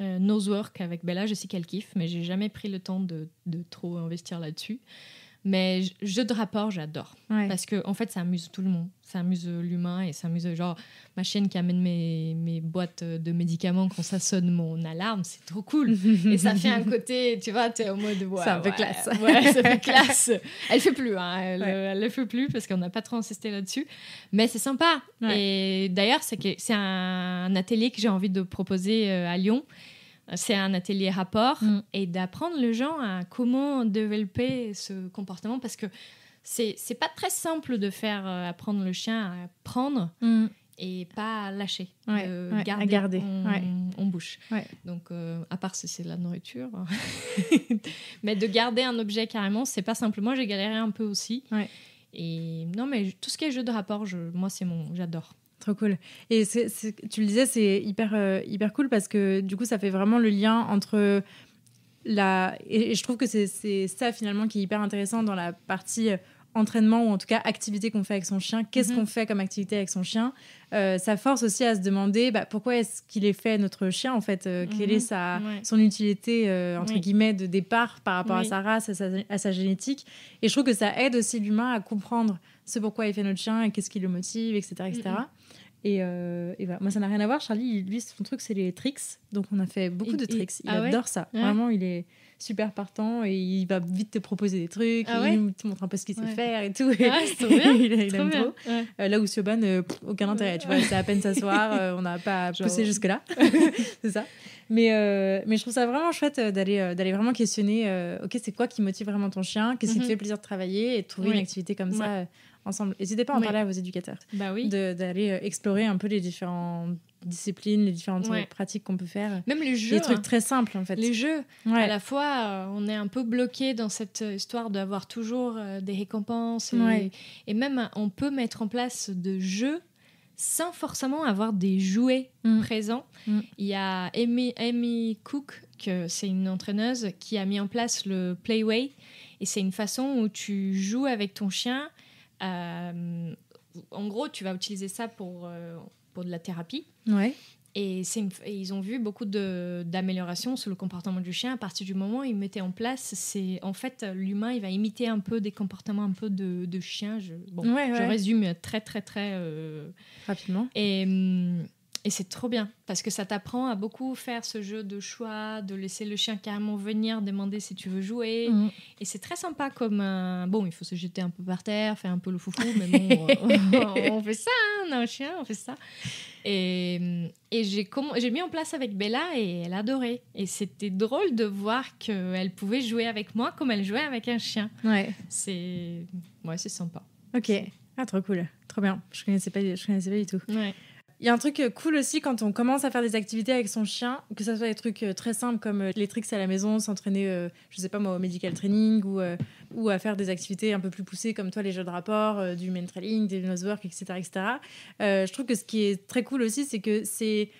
Speaker 2: nosework avec Bella. Je sais qu'elle kiffe, mais j'ai jamais pris le temps de trop investir là-dessus. Mais jeux de rapport, j'adore. Parce que en fait, ça amuse tout le monde. Ça amuse l'humain et ça amuse genre ma chienne qui amène mes boîtes de médicaments quand ça sonne mon alarme. C'est trop cool. Et ça fait un côté, tu vois, t'es en mode...
Speaker 1: c'est un peu classe.
Speaker 2: Ouais, ça fait classe. Elle fait plus, hein. Elle le fait plus parce qu'on n'a pas trop insisté là-dessus. Mais c'est sympa. Et d'ailleurs, c'est un atelier que j'ai envie de proposer à Lyon. C'est un atelier rapport et d'apprendre les gens à comment développer ce comportement parce que c'est pas très simple de faire apprendre le chien à prendre et pas lâcher, garder en bouche. Donc, à part si c'est la nourriture. Mais de garder un objet carrément, c'est pas simple. Moi, j'ai galéré un peu aussi. Et non, mais tout ce qui est jeu de rapport, moi, j'adore.
Speaker 1: Trop cool. Et tu le disais, c'est hyper cool parce que du coup, ça fait vraiment le lien entre et je trouve que c'est ça finalement qui est hyper intéressant dans la partie entraînement ou en tout cas activité qu'on fait avec son chien. Qu'est-ce qu'on fait comme activité avec son chien? Ça force aussi à se demander pourquoi est-ce qu'il est fait notre chien en fait, quelle est son utilité entre guillemets de départ par rapport à sa race, à sa génétique. Et je trouve que ça aide aussi l'humain à comprendre ce pourquoi il fait notre chien et qu'est-ce qui le motive, etc. Et voilà. Moi, ça n'a rien à voir. Charlie, lui, son truc, c'est les tricks. Donc, on a fait beaucoup de tricks. Il adore ça. Vraiment, il est super partant et il va vite te proposer des trucs. Il te montre un peu ce qu'il sait faire et tout.
Speaker 2: C'est trop bien.
Speaker 1: il aime trop. Là où Siobhan, aucun intérêt. Tu vois, c'est à peine s'asseoir. On n'a pas poussé jusque-là. C'est ça. Mais je trouve ça vraiment chouette d'aller vraiment questionner ok, c'est quoi qui motive vraiment ton chien? Qu'est-ce qui te fait plaisir de travailler et de trouver une activité comme ça ensemble. N'hésitez pas à en parler à vos éducateurs. D'aller explorer un peu les différentes disciplines, les différentes pratiques qu'on peut faire.
Speaker 2: Même les jeux.
Speaker 1: Des trucs très simples, en fait.
Speaker 2: Les jeux. À la fois, on est un peu bloqué dans cette histoire d'avoir toujours des récompenses. Et même, on peut mettre en place de jeux sans forcément avoir des jouets présents. Il y a Amy Cook, c'est une entraîneuse, qui a mis en place le Playway. Et c'est une façon où tu joues avec ton chien. En gros, tu vas utiliser ça pour de la thérapie. Et ils ont vu beaucoup d'améliorations sur le comportement du chien à partir du moment où ils mettaient en place. En fait, l'humain, il va imiter un peu des comportements un peu de chien. Je résume très, très, très
Speaker 1: rapidement.
Speaker 2: Et c'est trop bien parce que ça t'apprend à beaucoup faire ce jeu de choix, de laisser le chien carrément venir demander si tu veux jouer. Et c'est très sympa comme bon, il faut se jeter un peu par terre, faire un peu le foufou, mais bon, on fait ça, hein, on a un chien, on fait ça. Et j'ai mis en place avec Bella et elle adorait. Et c'était drôle de voir qu'elle pouvait jouer avec moi comme elle jouait avec un chien. C'est sympa.
Speaker 1: Ok, trop cool, trop bien. Je connaissais pas du tout. Il y a un truc cool aussi quand on commence à faire des activités avec son chien, que ça soit des trucs très simples comme les tricks à la maison, s'entraîner, je sais pas moi, au medical training ou à faire des activités un peu plus poussées comme toi, les jeux de rapport, du main trailing, des nosework, etc. Je trouve que ce qui est très cool aussi, c'est que c'est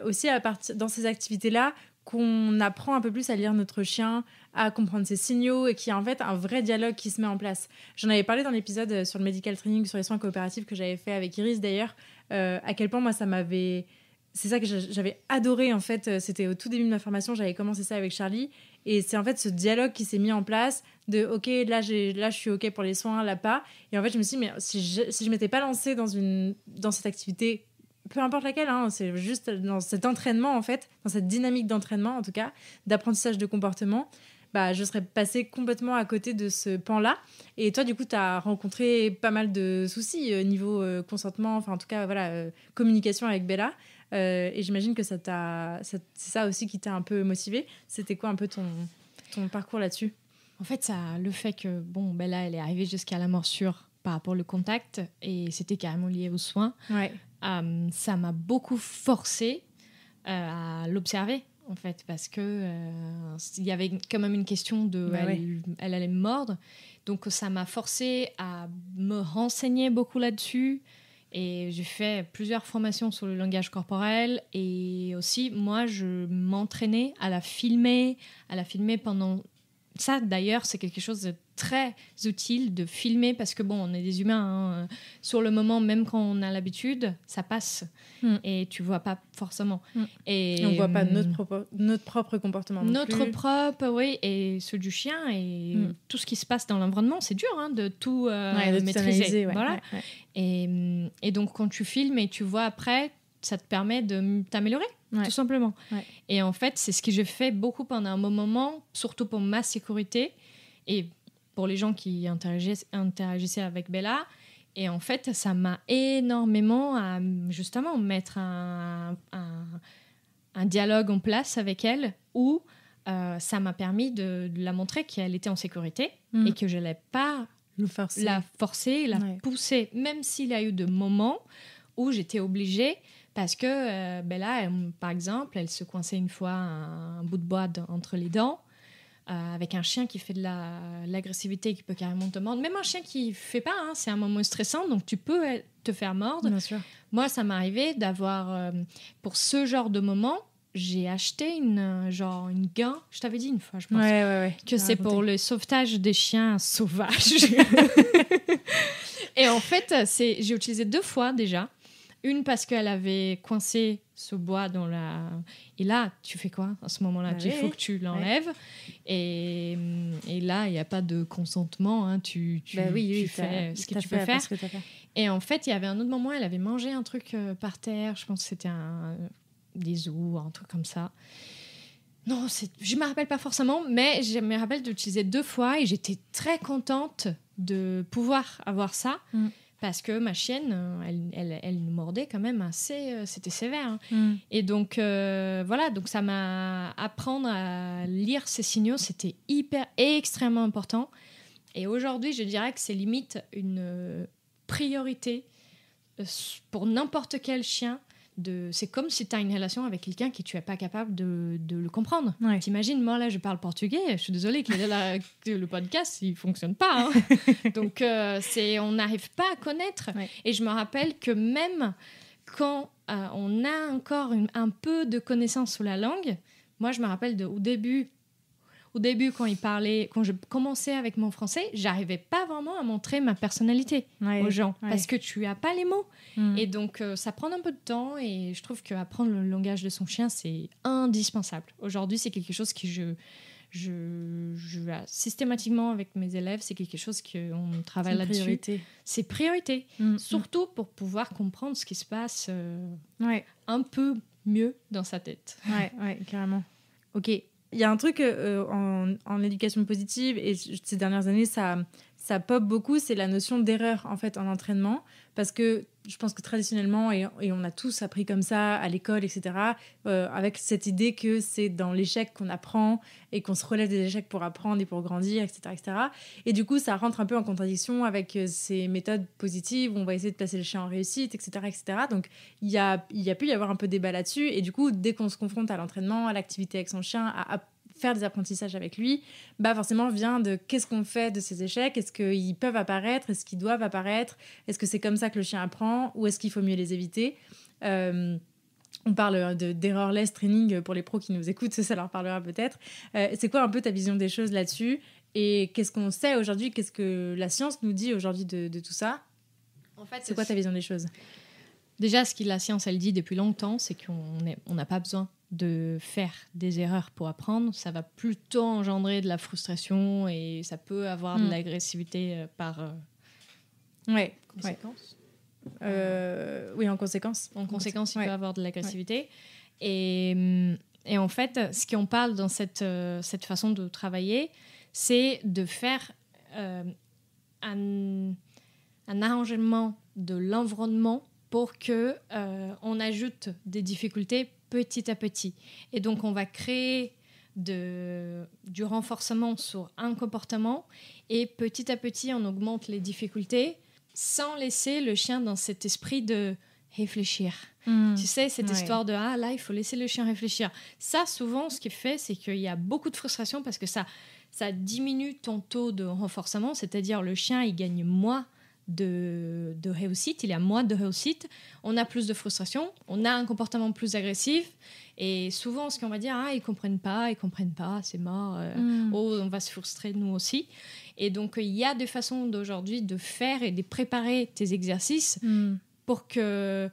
Speaker 1: aussi dans ces activités-là qu'on apprend un peu plus à lire notre chien, à comprendre ses signaux et qu'il y a en fait un vrai dialogue qui se met en place. J'en avais parlé dans l'épisode sur le medical training, sur les soins coopératifs que j'avais fait avec Iris d'ailleurs, à quel point moi ça m'avait... C'est ça que j'avais adoré en fait, c'était au tout début de ma formation, j'avais commencé ça avec Charlie et c'est en fait ce dialogue qui s'est mis en place de ok, là je suis ok pour les soins, là pas. Et en fait je me suis dit mais si je m'étais pas lancée dans cette activité, peu importe laquelle, hein, c'est juste dans cet entraînement en fait, dans cette dynamique d'entraînement en tout cas, d'apprentissage de comportement, je serais passée complètement à côté de ce pan-là. Et toi, du coup, tu as rencontré pas mal de soucis niveau consentement, enfin en tout cas, voilà, communication avec Bella. Et j'imagine que c'est ça aussi qui t'a un peu motivée. C'était quoi un peu ton parcours là-dessus ?
Speaker 2: En fait, ça, le fait que, là, elle est arrivée jusqu'à la morsure par rapport au contact, et c'était carrément lié aux soins, ça m'a beaucoup forcée à l'observer, en fait, parce que il y avait quand même une question de... elle allait me mordre, donc ça m'a forcée à me renseigner beaucoup là-dessus, et j'ai fait plusieurs formations sur le langage corporel, et aussi, moi, je m'entraînais à la filmer pendant... Ça, d'ailleurs, c'est quelque chose de très utile de filmer parce que, on est des humains. Hein. Sur le moment, même quand on a l'habitude, ça passe. Et tu vois pas forcément.
Speaker 1: Et on voit pas notre propre comportement non plus.
Speaker 2: Notre propre, oui, et ceux du chien. Et tout ce qui se passe dans l'environnement, c'est dur de tout maîtriser. Voilà. Et donc, quand tu filmes et tu vois après, ça te permet de t'améliorer. Tout simplement. Et en fait, c'est ce que j'ai fait beaucoup pendant un bon moment, surtout pour ma sécurité et pour les gens qui interagissaient avec Bella. Et en fait, ça m'a énormément à justement mettre un dialogue en place avec elle où ça m'a permis de la montrer qu'elle était en sécurité et que je n'allais pas la forcer, la pousser, même s'il y a eu des moments où j'étais obligée. Parce que Bella, par exemple, elle se coinçait une fois un bout de bois entre les dents avec un chien qui fait de l'agressivité, qui peut carrément te mordre. Même un chien qui ne fait pas, c'est un moment stressant, donc tu peux te faire mordre.
Speaker 1: Bien sûr.
Speaker 2: Moi, ça m'est arrivé d'avoir, pour ce genre de moment, j'ai acheté une gant. Je t'avais dit une fois, je pense, que c'est pour le sauvetage des chiens sauvages. Et en fait, j'ai utilisé 2 fois déjà. Une parce qu'elle avait coincé ce bois dans la... Et là, tu fais quoi à ce moment-là? Il faut que tu l'enlèves. Et là, il n'y a pas de consentement. Hein. Tu fais ce que tu peux faire. Et en fait, il y avait un autre moment, elle avait mangé un truc par terre. Je pense que c'était des os, un truc comme ça. Non, je ne me rappelle pas forcément, mais je me rappelle d'utiliser 2 fois et j'étais très contente de pouvoir avoir ça. Parce que ma chienne, elle nous mordait quand même assez... c'était sévère. Hein. Et donc, voilà. Donc, ça m'a... Apprendre à lire ces signaux, c'était extrêmement important. Et aujourd'hui, je dirais que c'est limite une priorité pour n'importe quel chien. C'est comme si tu as une relation avec quelqu'un qui tu n'es pas capable de le comprendre. T'imagines, moi là je parle portugais, je suis désolée que le podcast il ne fonctionne pas. Hein. Donc on n'arrive pas à connaître. Et je me rappelle que même quand on a encore un peu de connaissance sur la langue, moi je me rappelle au début quand je commençais avec mon français, j'arrivais pas vraiment à montrer ma personnalité aux gens parce que tu as pas les mots. Et donc, ça prend un peu de temps et je trouve qu'apprendre le langage de son chien, c'est indispensable. Aujourd'hui, c'est quelque chose que systématiquement avec mes élèves, c'est quelque chose qu'on travaille là-dessus. C'est priorité. Surtout pour pouvoir comprendre ce qui se passe un peu mieux dans sa tête.
Speaker 1: Ouais, carrément. Ok. Il y a un truc en éducation positive, et ces dernières années, ça pop beaucoup, c'est la notion d'erreur en fait, en entraînement. Parce que je pense que traditionnellement, et on a tous appris comme ça à l'école, etc., avec cette idée que c'est dans l'échec qu'on apprend et qu'on se relève des échecs pour apprendre et pour grandir, etc., etc. Et du coup, ça rentre un peu en contradiction avec ces méthodes positives où on va essayer de placer le chien en réussite, etc., etc. Donc, il y a pu y avoir un peu de débat là-dessus. Et du coup, dès qu'on se confronte à l'entraînement, à l'activité avec son chien, à faire des apprentissages avec lui, forcément vient de qu'est-ce qu'on fait de ces échecs, est-ce qu'ils peuvent apparaître, est-ce qu'ils doivent apparaître, est-ce que c'est comme ça que le chien apprend ou est-ce qu'il faut mieux les éviter. On parle d'errorless training pour les pros qui nous écoutent, ça leur parlera peut-être. C'est quoi un peu ta vision des choses là-dessus et qu'est-ce qu'on sait aujourd'hui, qu'est-ce que la science nous dit aujourd'hui de tout ça? En fait, c'est quoi ta vision des choses?
Speaker 2: Déjà, ce que la science elle dit depuis longtemps, c'est qu'on n'a pas besoin de faire des erreurs pour apprendre. Ça va plutôt engendrer de la frustration et ça peut avoir de l'agressivité par conséquence.
Speaker 1: Oui, en conséquence.
Speaker 2: En conséquence, il peut avoir de l'agressivité. Et en fait, ce qu'on parle dans cette façon de travailler, c'est de faire un arrangement de l'environnement pour qu'on ajoute des difficultés petit à petit. Et donc, on va créer du renforcement sur un comportement et petit à petit, on augmente les difficultés sans laisser le chien dans cet esprit de réfléchir. Tu sais, cette histoire de « Ah, là, il faut laisser le chien réfléchir ». Ça, souvent, ce qu'il fait, c'est qu'il y a beaucoup de frustration parce que ça diminue ton taux de renforcement, c'est-à-dire le chien, il gagne moins de réussite, il a moins de réussite, on a plus de frustration, on a un comportement plus agressif et souvent ce qu'on va dire, ils comprennent pas, c'est mort, on va se frustrer nous aussi. Et donc il y a des façons d'aujourd'hui de faire et de préparer tes exercices pour que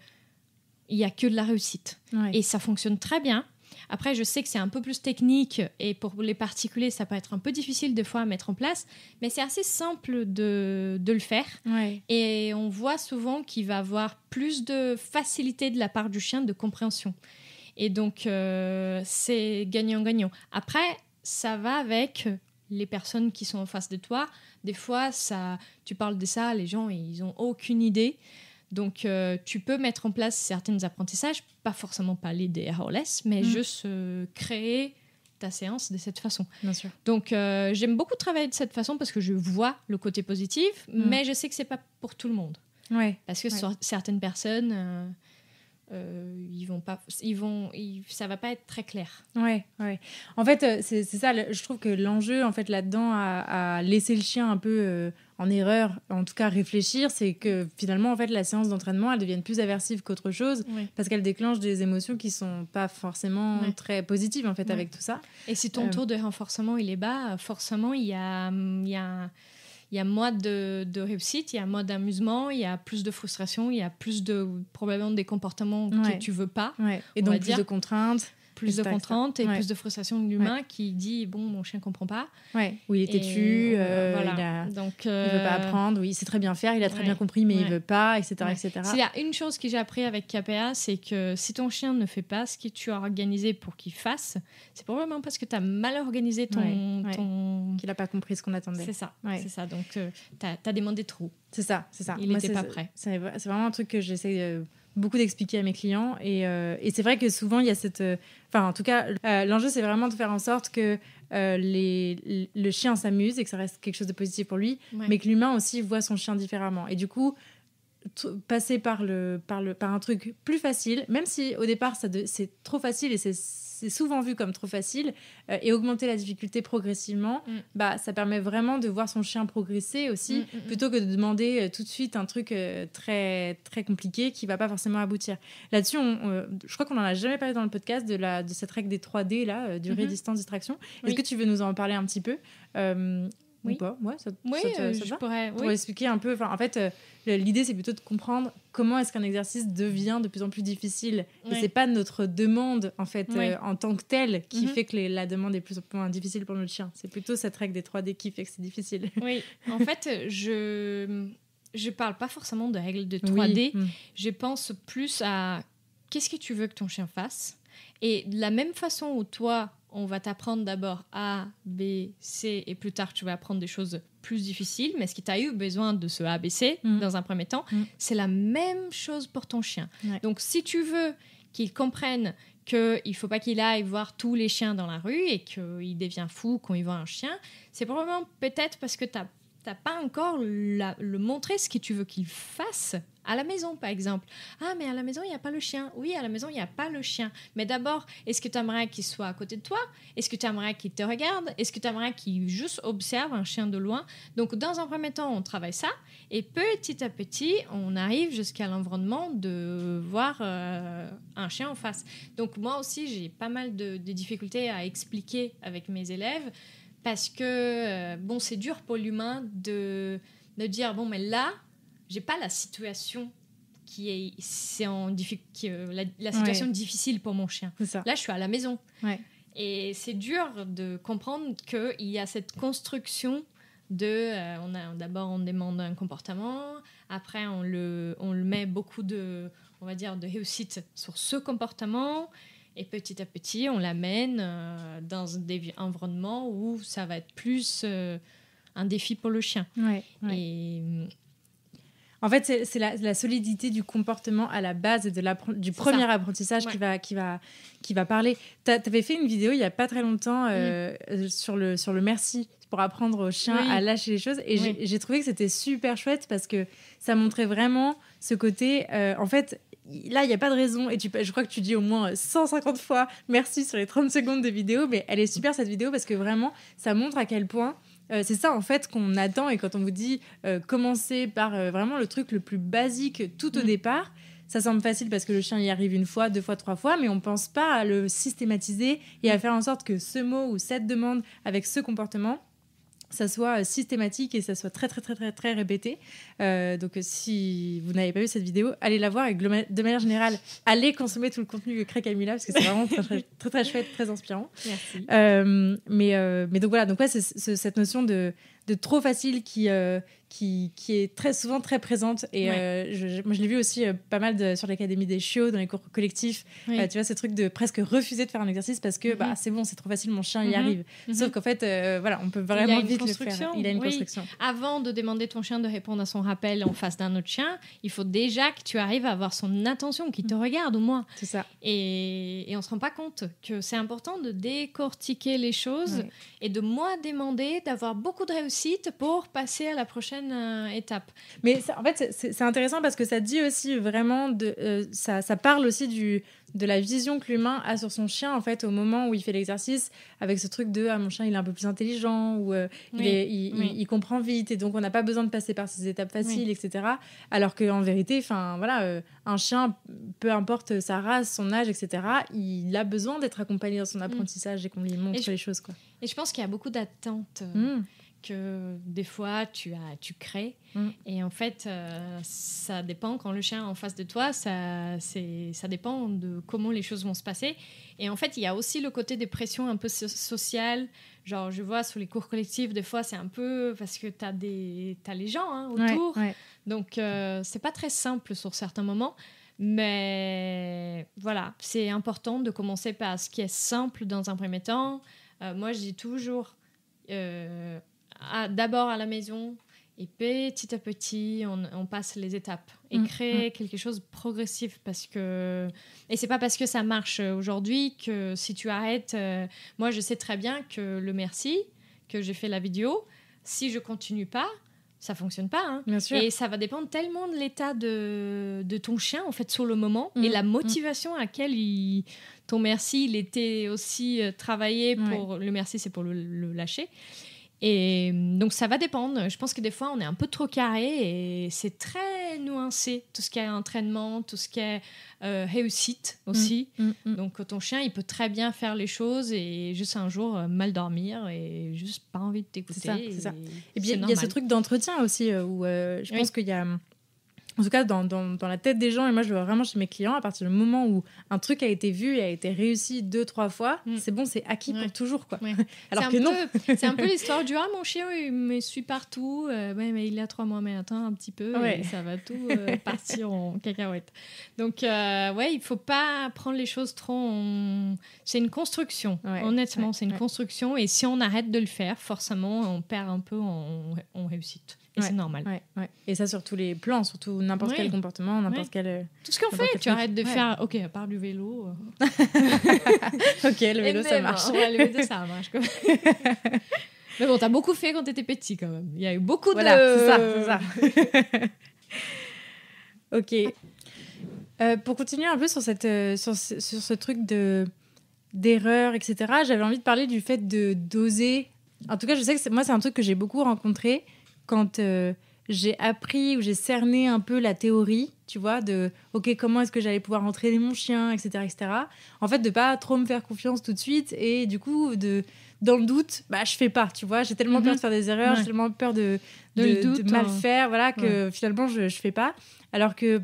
Speaker 2: il y a que de la réussite. Et ça fonctionne très bien. Après, je sais que c'est un peu plus technique et pour les particuliers, ça peut être un peu difficile des fois à mettre en place, mais c'est assez simple de le faire. Et on voit souvent qu'il va avoir plus de facilité de la part du chien de compréhension. Et donc, c'est gagnant-gagnant. Après, ça va avec les personnes qui sont en face de toi. Des fois, tu parles de ça, les gens, ils n'ont aucune idée. Donc, tu peux mettre en place certains apprentissages, pas forcément parler des RLS, mais juste créer ta séance de cette façon.
Speaker 1: Bien sûr.
Speaker 2: Donc, j'aime beaucoup travailler de cette façon parce que je vois le côté positif, mais je sais que c'est pas pour tout le monde. Parce que certaines personnes, ça va pas être très clair.
Speaker 1: En fait, c'est ça. Je trouve que l'enjeu, en fait, là-dedans, à laisser le chien un peu en erreur, en tout cas réfléchir, c'est que finalement, en fait, la séance d'entraînement, elle devienne plus aversive qu'autre chose, parce qu'elle déclenche des émotions qui sont pas forcément très positives, en fait, avec tout ça.
Speaker 2: Et si ton taux de renforcement il est bas, forcément, il y a moins de réussite, il y a moins d'amusement, il y a plus de frustration, il y a probablement des comportements que tu veux pas.
Speaker 1: Et donc plus de contraintes.
Speaker 2: Plus de contraintes et plus de frustration de l'humain qui dit « bon, mon chien comprend pas ».
Speaker 1: Ou il est têtu, il veut pas apprendre, il sait très bien faire, il a très bien compris, mais il veut pas, etc. etc.
Speaker 2: S'il y a une chose que j'ai appris avec KPA, c'est que si ton chien ne fait pas ce que tu as organisé pour qu'il fasse, c'est probablement parce que tu as mal organisé ton...
Speaker 1: Qu'il n'a pas compris ce qu'on attendait.
Speaker 2: C'est ça, c'est ça. Donc, tu as demandé trop.
Speaker 1: C'est ça.
Speaker 2: Il n'était pas prêt.
Speaker 1: C'est vraiment un truc que j'essaie beaucoup d'expliquer à mes clients. Et c'est vrai que souvent, il y a cette... en tout cas, l'enjeu, c'est vraiment de faire en sorte que le chien s'amuse et que ça reste quelque chose de positif pour lui, mais que l'humain aussi voit son chien différemment. Et du coup, passer par un truc plus facile, même si au départ, c'est trop facile et c'est souvent vu comme trop facile, et augmenter la difficulté progressivement, ça permet vraiment de voir son chien progresser aussi, plutôt que de demander tout de suite un truc très, très compliqué qui ne va pas forcément aboutir. Là-dessus, je crois qu'on n'en a jamais parlé dans le podcast de cette règle des 3D, là, durée, distance, distraction. Est-ce que tu veux nous en parler un petit peu ou pas?
Speaker 2: Je pourrais.
Speaker 1: Pour expliquer un peu. En fait, l'idée, c'est plutôt de comprendre comment est-ce qu'un exercice devient de plus en plus difficile. Et c'est pas notre demande, en fait, en tant que telle, qui fait que la demande est plus ou moins difficile pour notre chien. C'est plutôt cette règle des 3D qui fait que c'est difficile.
Speaker 2: Oui, en fait, je parle pas forcément de règle de 3D. Je pense plus à qu'est-ce que tu veux que ton chien fasse. Et de la même façon où toi, on va t'apprendre d'abord A, B, C, et plus tard, tu vas apprendre des choses plus difficiles. Mais est-ce que tu as eu besoin de ce A, B, C dans un premier temps? C'est la même chose pour ton chien. Donc, si tu veux qu'il comprenne qu'il ne faut pas qu'il aille voir tous les chiens dans la rue et qu'il devient fou quand il voit un chien, c'est probablement peut-être parce que tu n'as pas encore le montrer ce que tu veux qu'il fasse à la maison, par exemple. Ah, mais à la maison, il n'y a pas le chien. Oui, à la maison, il n'y a pas le chien. Mais d'abord, est-ce que tu aimerais qu'il soit à côté de toi? Est-ce que tu aimerais qu'il te regarde? Est-ce que tu aimerais qu'il juste observe un chien de loin? Donc, dans un premier temps, on travaille ça. Et petit à petit, on arrive jusqu'à l'environnement de voir un chien en face. Donc, moi aussi, j'ai pas mal de difficultés à expliquer avec mes élèves parce que, c'est dur pour l'humain de dire, mais là, j'ai pas la situation la situation difficile pour mon chien. Là, je suis à la maison. Et c'est dur de comprendre qu'il y a cette construction d'abord, on demande un comportement. Après, on le met beaucoup de réussite sur ce comportement. Et petit à petit, on l'amène dans un environnement où ça va être plus un défi pour le chien.
Speaker 1: En fait, c'est la solidité du comportement à la base et du premier apprentissage qui va parler. Tu avais fait une vidéo il n'y a pas très longtemps sur le merci pour apprendre aux chiens à lâcher les choses. Et j'ai trouvé que c'était super chouette parce que ça montrait vraiment ce côté... en fait, là, il n'y a pas de raison. Et je crois que tu dis au moins 150 fois merci sur les 30 secondes de vidéo. Mais elle est super, cette vidéo, parce que vraiment, ça montre à quel point... c'est ça en fait qu'on attend, et quand on vous dit commencer par vraiment le truc le plus basique tout au départ, ça semble facile parce que le chien y arrive 1 fois, 2 fois, 3 fois, mais on pense pas à le systématiser et à faire en sorte que ce mot ou cette demande avec ce comportement, ça soit systématique et ça soit très très très très très répété. Donc si vous n'avez pas vu cette vidéo, allez la voir, et de manière générale, allez consommer tout le contenu que crée Camilla, parce que c'est vraiment très, très, très, très chouette, très inspirant.
Speaker 2: Merci.
Speaker 1: Mais donc voilà, donc c'est cette notion de trop facile qui est très souvent très présente, et moi je l'ai vu aussi pas mal sur l'Académie des chiots, dans les cours collectifs. Tu vois, ce truc de presque refuser de faire un exercice parce que c'est bon, c'est trop facile, mon chien y arrive. Sauf qu'en fait voilà, on peut vraiment vite le faire. Il a une construction.
Speaker 2: Avant de demander ton chien de répondre à son rappel en face d'un autre chien, il faut déjà que tu arrives à avoir son attention, qu'il te regarde au moins.
Speaker 1: C'est ça.
Speaker 2: Et on se rend pas compte que c'est important de décortiquer les choses et de moins demander d'avoir beaucoup de réussite pour passer à la prochaine étape.
Speaker 1: Mais en fait, c'est intéressant parce que ça dit aussi vraiment ça parle aussi de la vision que l'humain a sur son chien, en fait, au moment où il fait l'exercice, avec ce truc de mon chien il est un peu plus intelligent, ou il comprend vite, et donc on n'a pas besoin de passer par ces étapes faciles, etc. Alors qu'en vérité, un chien, peu importe sa race, son âge, etc., il a besoin d'être accompagné dans son apprentissage et qu'on lui montre les choses, quoi. Et
Speaker 2: je pense qu'il y a beaucoup d'attentes que des fois tu crées, et en fait ça dépend, quand le chien est en face de toi, ça dépend de comment les choses vont se passer. Et en fait il y a aussi le côté des pressions un peu sociales, genre je vois sur les cours collectifs des fois c'est un peu parce que t'as les gens autour, donc c'est pas très simple sur certains moments. Mais voilà, c'est important de commencer par ce qui est simple dans un premier temps. Moi je dis toujours d'abord à la maison, et petit à petit on passe les étapes et créer quelque chose de progressif, et c'est pas parce que ça marche aujourd'hui que si tu arrêtes. Moi je sais très bien que le merci, que j'ai fait la vidéo, si je continue pas, ça fonctionne pas,
Speaker 1: Bien sûr.
Speaker 2: Et ça va dépendre tellement de l'état de ton chien en fait sur le moment, et la motivation à laquelle ton merci il était aussi travaillé pour le merci, c'est pour le lâcher. Et donc ça va dépendre. Je pense que des fois on est un peu trop carré, et c'est très nuancé, tout ce qui est entraînement, tout ce qui est réussite aussi. Donc ton chien il peut très bien faire les choses et juste un jour mal dormir et juste pas envie de t'écouter.
Speaker 1: C'est ça. Et bien il y a ce truc d'entretien aussi où je pense qu'il y a, en tout cas dans la tête des gens, et moi je le vois vraiment chez mes clients, à partir du moment où un truc a été vu et a été réussi 2-3 fois, c'est bon, c'est acquis pour toujours, quoi. Alors que non.
Speaker 2: C'est un peu l'histoire du mon chien il me suit partout, mais il a 3 mois, mais attends un petit peu, et ça va tout partir en cacahuète. Donc il faut pas prendre les choses trop c'est une construction, honnêtement. C'est une construction, et si on arrête de le faire, forcément on perd un peu en réussite. Et c'est normal.
Speaker 1: Et ça sur tous les plans, surtout n'importe quel comportement, n'importe quel...
Speaker 2: Tout ce qu'on fait, tu arrêtes de faire... Ok, à part du vélo...
Speaker 1: Ok, le vélo, ça marche.
Speaker 2: Le vélo, ça marche. Mais bon, t'as beaucoup fait quand t'étais petit, quand même. Il y a eu beaucoup de...
Speaker 1: c'est ça. Ok. Pour continuer un peu sur ce truc d'erreur, etc., j'avais envie de parler du fait d'oser... En tout cas, je sais que moi, c'est un truc que j'ai beaucoup rencontré quand j'ai appris ou j'ai cerné un peu la théorie, tu vois, de ok, comment est-ce que j'allais pouvoir entraîner mon chien, etc., etc. En fait, de pas trop me faire confiance tout de suite, et du coup, dans le doute, je fais pas, tu vois. J'ai tellement peur de faire des erreurs, j'ai tellement peur de mal faire, voilà, que finalement, je fais pas. Alors que...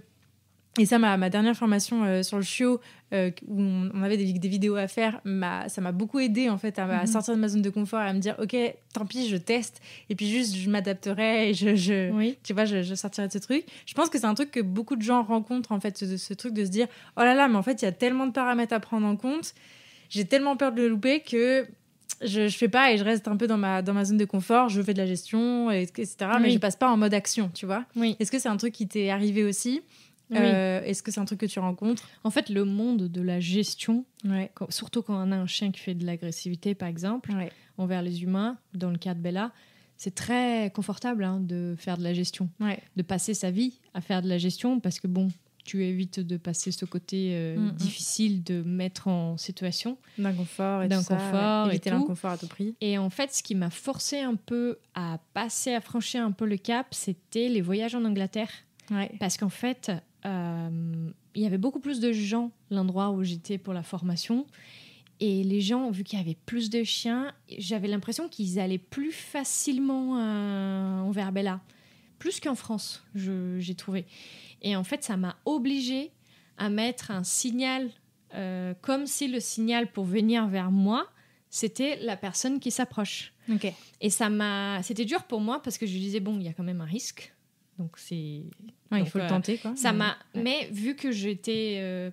Speaker 1: Et ça, ma dernière formation sur le chiot, où on avait des vidéos à faire, ça m'a beaucoup aidé en fait à sortir de ma zone de confort et à me dire ok, tant pis, je teste, et puis juste je m'adapterai et tu vois, je sortirai de ce truc. Je pense que c'est un truc que beaucoup de gens rencontrent en fait, ce truc de se dire oh là là, mais en fait il y a tellement de paramètres à prendre en compte, j'ai tellement peur de le louper que je fais pas et je reste un peu dans ma zone de confort. Je fais de la gestion, etc. Mais je passe pas en mode action, tu vois.
Speaker 2: Oui.
Speaker 1: Est-ce que c'est un truc qui t'est arrivé aussi ?
Speaker 2: Oui.
Speaker 1: Est-ce que c'est un truc que tu rencontres ?
Speaker 2: En fait, le monde de la gestion, surtout quand on a un chien qui fait de l'agressivité, par exemple, envers les humains, dans le cas de Bella, c'est très confortable de faire de la gestion, de passer sa vie à faire de la gestion, parce que bon, tu évites de passer ce côté difficile de mettre en situation.
Speaker 1: D'inconfort et éviter l'inconfort à tout prix.
Speaker 2: Et en fait, ce qui m'a forcé un peu à franchir un peu le cap, c'était les voyages en Angleterre. Parce qu'en fait, il y avait beaucoup plus de gens l'endroit où j'étais pour la formation. Et les gens, vu qu'il y avait plus de chiens, j'avais l'impression qu'ils allaient plus facilement envers Bella. Plus qu'en France, j'ai trouvé. Et en fait, ça m'a obligée à mettre un signal, comme si le signal pour venir vers moi, c'était la personne qui s'approche. Et c'était dur pour moi parce que je disais, bon, il y a quand même un risque. Donc, il
Speaker 1: faut le tenter, quoi.
Speaker 2: Mais vu que j'étais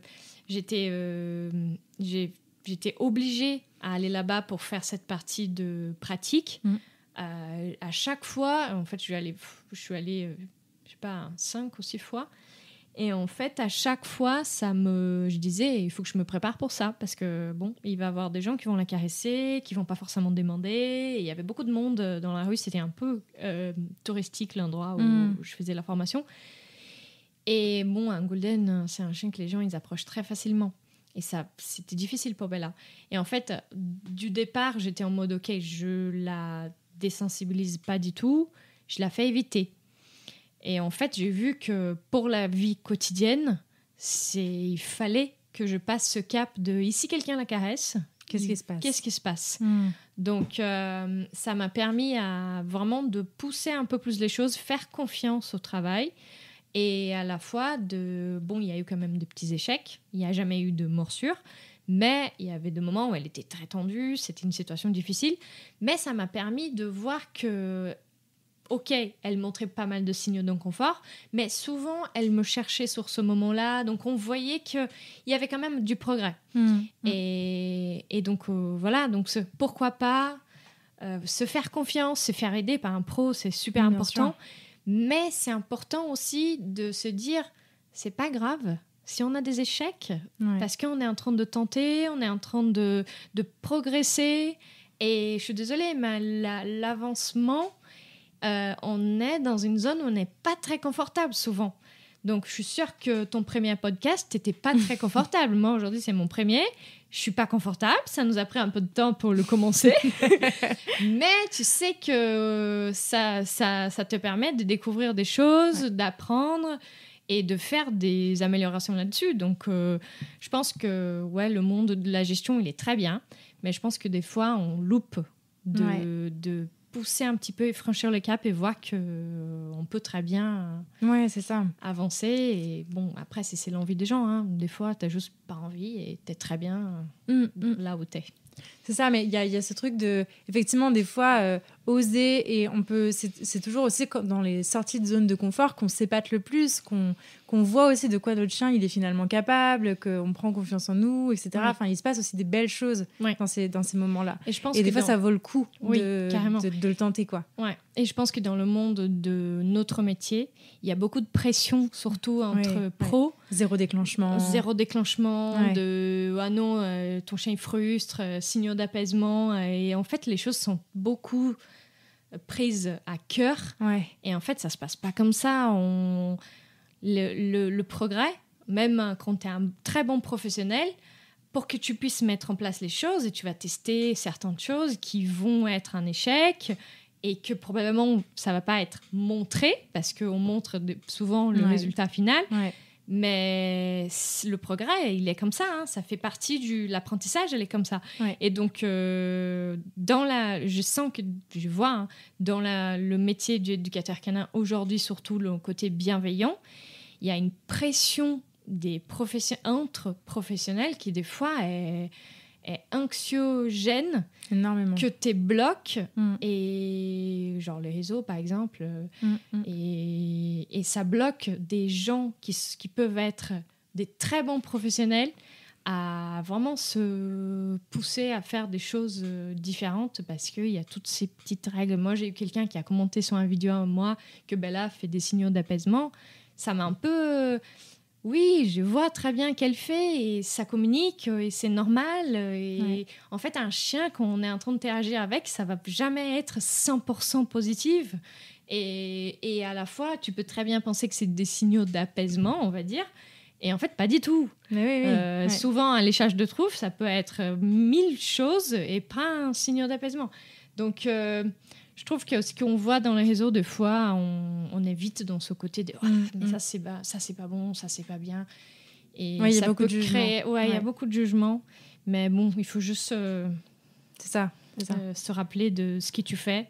Speaker 2: obligée à aller là-bas pour faire cette partie de pratique, à chaque fois, en fait, je suis allée je sais pas, 5 ou 6 fois. Et en fait, à chaque fois, je disais, il faut que je me prépare pour ça, parce que bon, il va y avoir des gens qui vont la caresser, qui vont pas forcément demander. Et il y avait beaucoup de monde dans la rue, c'était un peu touristique l'endroit où je faisais la formation. Et bon, un golden, c'est un chien que les gens ils approchent très facilement. Et ça, c'était difficile pour Bella. Et en fait, du départ, j'étais en mode, ok, je la désensibilise pas du tout, je la fais éviter. Et en fait, j'ai vu que pour la vie quotidienne, il fallait que je passe ce cap de ici quelqu'un la caresse. Qu'est-ce qui se passe Donc, ça m'a permis vraiment de pousser un peu plus les choses, faire confiance au travail. Et à la fois, il y a eu quand même de petits échecs. Il n'y a jamais eu de morsure. Mais il y avait des moments où elle était très tendue. C'était une situation difficile. Mais ça m'a permis de voir que... Ok, elle montrait pas mal de signaux d'inconfort, mais souvent, elle me cherchait sur ce moment-là. Donc, on voyait qu'il y avait quand même du progrès. Et donc, voilà. Donc, pourquoi pas se faire confiance, se faire aider par un pro, c'est super important. Mais c'est important aussi de se dire, c'est pas grave si on a des échecs, parce qu'on est en train de tenter, on est en train de progresser. Et je suis désolée, mais l'avancement... on est dans une zone où on n'est pas très confortable souvent. Donc, je suis sûre que ton premier podcast, t'étais pas très confortable. Moi, aujourd'hui, c'est mon premier. Je suis pas confortable. Ça nous a pris un peu de temps pour le commencer. Mais tu sais que ça te permet de découvrir des choses, d'apprendre et de faire des améliorations là-dessus. Donc, je pense que le monde de la gestion, il est très bien. Mais je pense que des fois, on loupe de pousser un petit peu et franchir le cap et voir qu'on peut très bien
Speaker 1: c'est ça.
Speaker 2: avancer. Et bon, après, c'est l'envie des gens. Des fois, tu n'as juste pas envie et tu es très bien là où tu es.
Speaker 1: C'est ça, mais il y a ce truc de... Effectivement, des fois, oser, et on peut... C'est toujours aussi dans les sorties de zone de confort qu'on s'épate le plus, qu'on voit aussi de quoi notre chien il est finalement capable, qu'on prend confiance en nous, etc. Enfin, il se passe aussi des belles choses dans ces moments-là. Et des fois, ça vaut le coup de le tenter, quoi.
Speaker 2: Ouais. Et je pense que dans le monde de notre métier, il y a beaucoup de pression, surtout entre pros.
Speaker 1: Zéro déclenchement.
Speaker 2: Ah non, ton chien il frustre, signaux d'apaisement. Et en fait, les choses sont beaucoup prises à cœur. Et en fait, ça se passe pas comme ça. Le progrès, même quand tu es un très bon professionnel, pour que tu puisses mettre en place les choses, et tu vas tester certaines choses qui vont être un échec et que probablement ça va pas être montré parce qu'on montre souvent le résultat final. Mais le progrès, il est comme ça. Ça fait partie de l'apprentissage, elle est comme ça. Et donc, je vois dans le métier d'éducateur canin aujourd'hui, surtout le côté bienveillant, il y a une pression entre professionnels qui des fois est anxiogène,
Speaker 1: énormément,
Speaker 2: que t'es bloques et genre les réseaux par exemple et ça bloque des gens qui peuvent être des très bons professionnels à vraiment se pousser à faire des choses différentes parce qu'il y a toutes ces petites règles. Moi, j'ai eu quelqu'un qui a commenté sur une vidéo à moi que Bella fait des signaux d'apaisement. Ça m'a un peu... oui, je vois très bien qu'elle fait et ça communique et c'est normal. Et en fait, un chien, quand on est en train d'interagir avec, ça va jamais être 100% positif. Et à la fois, tu peux très bien penser que c'est des signaux d'apaisement, on va dire. Et en fait, pas du tout.
Speaker 1: Mais oui.
Speaker 2: Souvent, un léchage de truffe, ça peut être 1000 choses et pas un signe d'apaisement. Donc, je trouve que ce qu'on voit dans les réseaux, des fois, on est vite dans ce côté de mais ça, c'est pas bon, ça, c'est pas bien. Et
Speaker 1: il y a
Speaker 2: ça
Speaker 1: beaucoup
Speaker 2: peut
Speaker 1: de jugement.
Speaker 2: créer... il y a beaucoup de jugement. Mais bon, il faut juste
Speaker 1: c'est ça.
Speaker 2: se rappeler de ce que tu fais.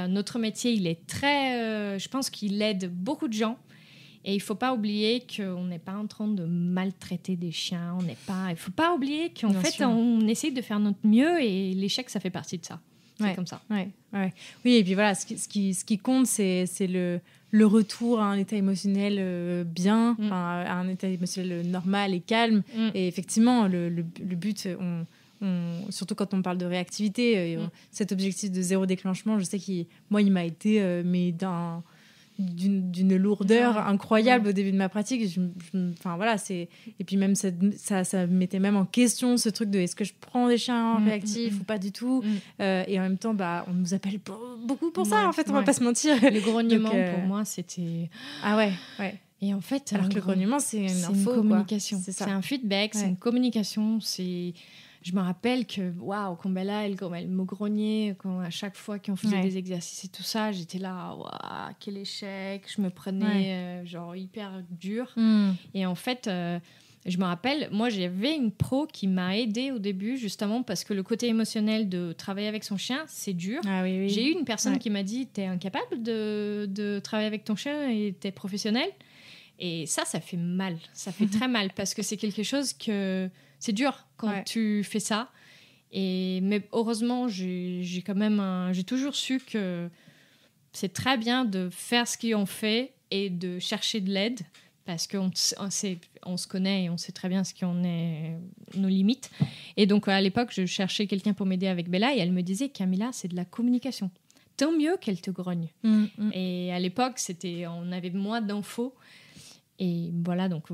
Speaker 2: Notre métier, il est très... je pense qu'il aide beaucoup de gens. Et il ne faut pas oublier qu'on n'est pas en train de maltraiter des chiens. Il ne faut pas oublier qu'en fait, on essaye de faire notre mieux et l'échec, ça fait partie de ça. C'est comme ça.
Speaker 1: Oui, et puis voilà, ce qui compte, c'est le retour à un état émotionnel bien, à un état émotionnel normal et calme. Et effectivement, le but, surtout quand on parle de réactivité, cet objectif de 0 déclenchement, je sais qu'il m'a été mais d'une lourdeur incroyable au début de ma pratique. Et puis même ça mettait même en question ce truc de est-ce que je prends des chiens réactifs ou pas du tout. Et en même temps, on nous appelle beaucoup pour ça, en fait, on va pas se mentir.
Speaker 2: Le grognement, pour moi, c'était...
Speaker 1: Ah ouais.
Speaker 2: Et en fait,
Speaker 1: alors que le grognement, c'est une
Speaker 2: communication.
Speaker 1: C'est ça.
Speaker 2: C'est un feedback, c'est une communication, c'est... Je me rappelle que, quand Bella, elle me grognait, à chaque fois qu'on faisait des exercices et tout ça, j'étais là, quel échec, je me prenais hyper dur. Et en fait, je me rappelle, moi, j'avais une pro qui m'a aidée au début, justement, parce que le côté émotionnel de travailler avec son chien, c'est dur. J'ai eu une personne qui m'a dit, t'es incapable de travailler avec ton chien et t'es professionnel. Et ça fait mal. Ça fait très mal, parce que c'est quelque chose que... C'est dur quand tu fais ça. Mais heureusement, j'ai toujours su que c'est très bien de faire ce qu'on fait et de chercher de l'aide, parce qu'on se connaît et on sait très bien ce qu'on est, nos limites. Et donc, à l'époque, je cherchais quelqu'un pour m'aider avec Bella et elle me disait, Camilla, c'est de la communication. Tant mieux qu'elle te grogne. Et à l'époque, on avait moins d'infos. Et voilà, donc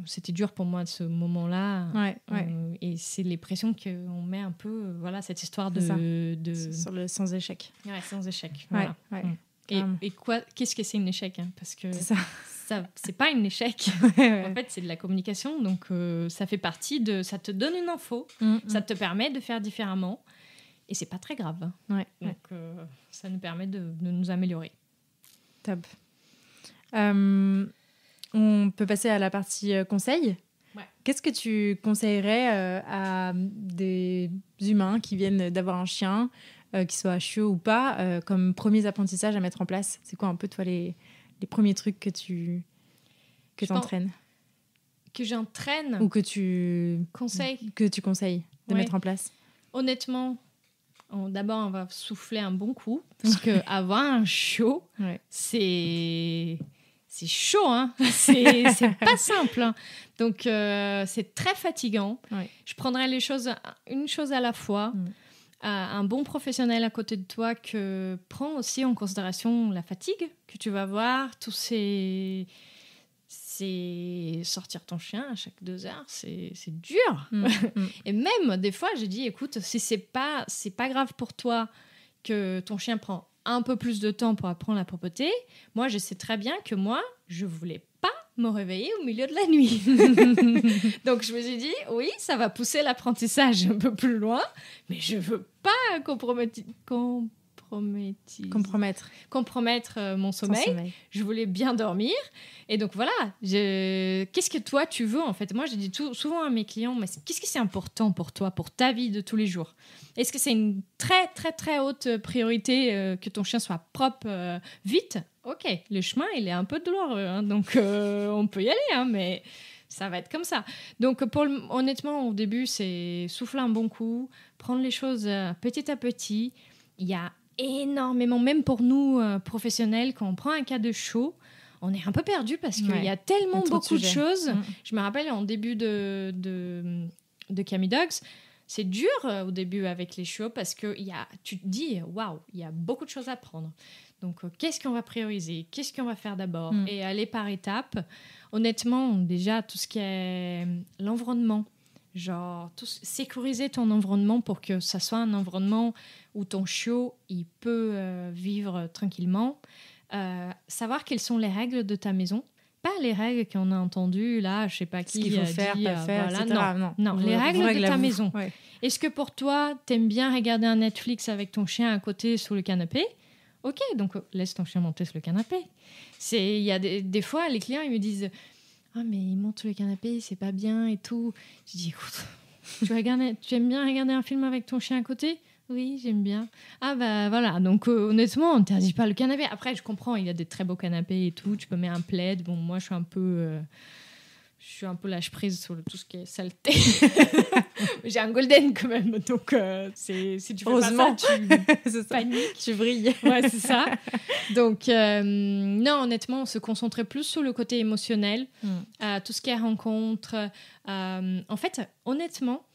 Speaker 2: c'était dur pour moi ce moment-là. Et c'est les pressions qu'on met un peu, cette histoire de...
Speaker 1: Sur le sans échec.
Speaker 2: Sans échec. Voilà. Et qu'est-ce que c'est un échec, parce que ça, c'est pas un échec. En fait, c'est de la communication. Donc, ça fait partie de... Ça te donne une info. Ça te permet de faire différemment. Et c'est pas très grave. Donc, ça nous permet de nous améliorer.
Speaker 1: Top. On peut passer à la partie conseil. Qu'est-ce que tu conseillerais à des humains qui viennent d'avoir un chien, qu'ils soient chieux ou pas, comme premiers apprentissages à mettre en place? C'est quoi un peu, toi, les premiers trucs que tu entraînes?
Speaker 2: Que j'entraîne?
Speaker 1: Ou que tu conseilles de mettre en place?
Speaker 2: Honnêtement, d'abord, on va souffler un bon coup, parce qu'avoir un chiot, c'est chaud, hein. C'est pas simple, hein. Donc, c'est très fatigant. Je prendrais une chose à la fois. Un bon professionnel à côté de toi que prend aussi en considération la fatigue que tu vas avoir, c'est sortir ton chien à chaque 2 heures, c'est dur. Et même, des fois, j'ai dit, écoute, si c'est pas grave pour toi que ton chien prend un peu plus de temps pour apprendre la propreté, moi, je sais très bien que je voulais pas me réveiller au milieu de la nuit. Donc, je me suis dit, oui, ça va pousser l'apprentissage un peu plus loin, mais je veux pas compromettre mon sommeil. Je voulais bien dormir. Et donc, voilà. Qu'est-ce que toi, tu veux, en fait? Moi, j'ai dit souvent à mes clients, mais qu'est-ce que c'est important pour toi, pour ta vie de tous les jours? Est-ce que c'est une très, très, très haute priorité que ton chien soit propre vite? Ok, le chemin, il est un peu douloureux, hein, donc on peut y aller, hein, mais ça va être comme ça. Donc, honnêtement, au début, c'est souffler un bon coup, prendre les choses petit à petit. Il y a énormément, même pour nous professionnels, quand on prend un cas de chaud, on est un peu perdu parce qu'il y a tellement beaucoup de choses. Je me rappelle en début de Cammy Dogs, c'est dur au début avec les chiots parce que tu te dis, waouh, il y a beaucoup de choses à prendre. Donc, qu'est-ce qu'on va prioriser? Qu'est-ce qu'on va faire d'abord? Et aller par étapes. Honnêtement, déjà, tout ce qui est l'environnement, genre sécuriser ton environnement pour que ça soit un environnement où ton chiot il peut vivre tranquillement. Savoir quelles sont les règles de ta maison. Pas les règles qu'on a entendues, là, je sais pas qui.
Speaker 1: Ce qu'il faut faire, pas faire,
Speaker 2: voilà.
Speaker 1: etc.
Speaker 2: Non, les règles de ta maison.
Speaker 1: Ouais.
Speaker 2: Est-ce que pour toi, t'aimes bien regarder un Netflix avec ton chien à côté sous le canapé? Ok, donc laisse ton chien monter sur le canapé. Il y a des fois, les clients, ils me disent « Ah, mais il monte sur le canapé, c'est pas bien et tout. » Je dis « Écoute, tu aimes bien regarder un film avec ton chien à côté ?» Oui, j'aime bien. Ah bah voilà, donc honnêtement, on n'interdit pas le canapé. Après, je comprends, il y a des très beaux canapés et tout. Tu peux mettre un plaid. Bon, moi, je suis un peu lâche-prise sur tout ce qui est saleté. J'ai un golden quand même, donc si tu fais
Speaker 1: heureusement,
Speaker 2: pas ça, tu
Speaker 1: paniques. Tu brilles.
Speaker 2: Ouais, c'est ça. Donc, non, honnêtement, on se concentrait plus sur le côté émotionnel, tout ce qui est rencontre. En fait, honnêtement,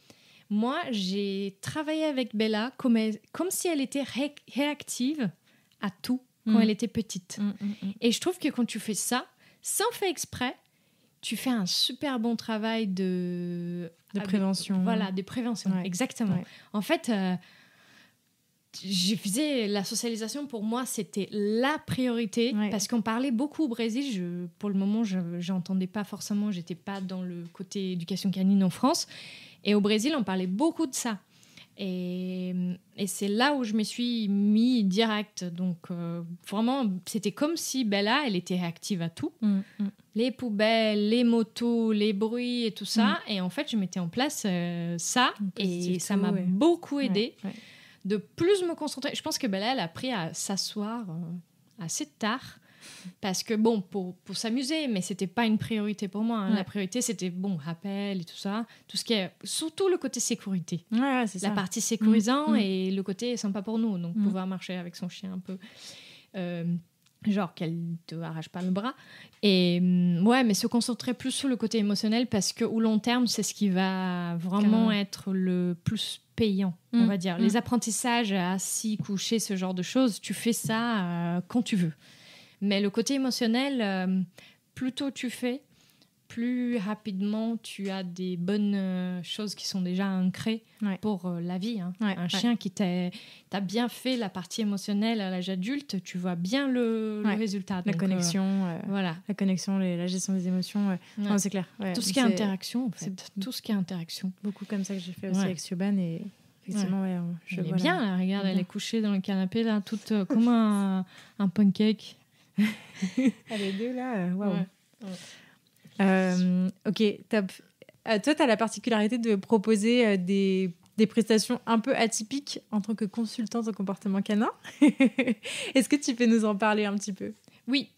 Speaker 2: moi, j'ai travaillé avec Bella comme si elle était réactive à tout quand elle était petite. Et je trouve que quand tu fais ça, sans faire exprès, tu fais un super bon travail de
Speaker 1: prévention.
Speaker 2: Voilà, de prévention, exactement. Ouais. En fait, je faisais la socialisation, pour moi, c'était la priorité, parce qu'on parlait beaucoup au Brésil. Pour le moment, je n'entendais pas forcément, j'étais pas dans le côté éducation canine en France. Et au Brésil, on parlait beaucoup de ça. Et c'est là où je me suis mis direct. Donc, vraiment, c'était comme si Bella, elle était réactive à tout. Les poubelles, les motos, les bruits et tout ça. Et en fait, je mettais en place ça. Et ça m'a beaucoup aidée de plus me concentrer. Je pense que Bella, elle a appris à s'asseoir assez tard. Parce que, bon, pour s'amuser, mais c'était pas une priorité pour moi. La priorité, c'était, rappel et tout ça. Tout ce qui est... Surtout le côté sécurité.
Speaker 1: C'est
Speaker 2: la
Speaker 1: ça.
Speaker 2: partie sécurisant et le côté sympa pour nous. Donc, pouvoir marcher avec son chien un peu... genre qu'elle te arrache pas le bras. Et mais se concentrer plus sur le côté émotionnel parce qu'au long terme, c'est ce qui va vraiment être le plus payant, on va dire. Les apprentissages assis, couchés, ce genre de choses, tu fais ça quand tu veux. Mais le côté émotionnel, plus tôt tu fais, plus rapidement tu as des bonnes choses qui sont déjà ancrées pour la vie. Un chien qui t'a bien fait la partie émotionnelle à l'âge adulte, tu vois bien le résultat.
Speaker 1: La
Speaker 2: donc,
Speaker 1: connexion,
Speaker 2: voilà.
Speaker 1: La connexion, la gestion des émotions. Non, c'est clair.
Speaker 2: Tout ce qui est interaction, en fait. Tout ce qui est interaction.
Speaker 1: Beaucoup comme ça que j'ai fait aussi avec Siobhan et... Effectivement,
Speaker 2: je vois bien, là, regarde, elle est couchée dans le canapé, là, toute comme un pancake.
Speaker 1: Les deux, là, waouh. Ok, top. Toi, tu as la particularité de proposer des prestations un peu atypiques en tant que consultante en comportement canin. Est-ce que tu peux nous en parler un petit peu?
Speaker 2: Oui.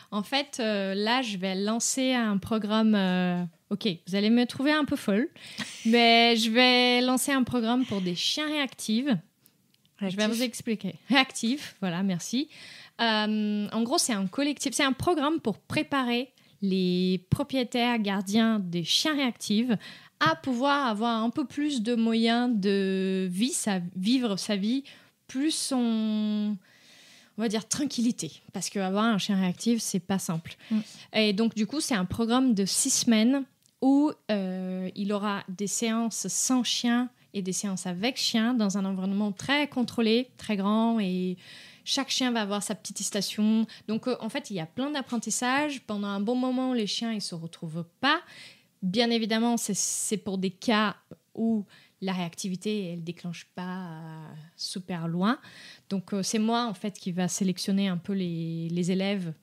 Speaker 2: En fait, là, je vais lancer un programme... Ok, vous allez me trouver un peu folle, mais je vais lancer un programme pour des chiens réactifs. Je vais vous expliquer. Réactifs, voilà, merci. En gros, c'est un collectif, c'est un programme pour préparer les propriétaires gardiens des chiens réactifs à pouvoir avoir un peu plus de moyens de vivre sa vie plus on va dire tranquillité, parce qu'avoir un chien réactif, c'est pas simple. Et donc, du coup, c'est un programme de 6 semaines où il aura des séances sans chien et des séances avec chien dans un environnement très contrôlé, très grand, et chaque chien va avoir sa petite station. Donc, en fait, il y a plein d'apprentissages. Pendant un bon moment, les chiens, ils ne se retrouvent pas. Bien évidemment, c'est pour des cas où la réactivité, elle ne déclenche pas super loin. Donc, c'est moi, en fait, qui va sélectionner un peu les élèves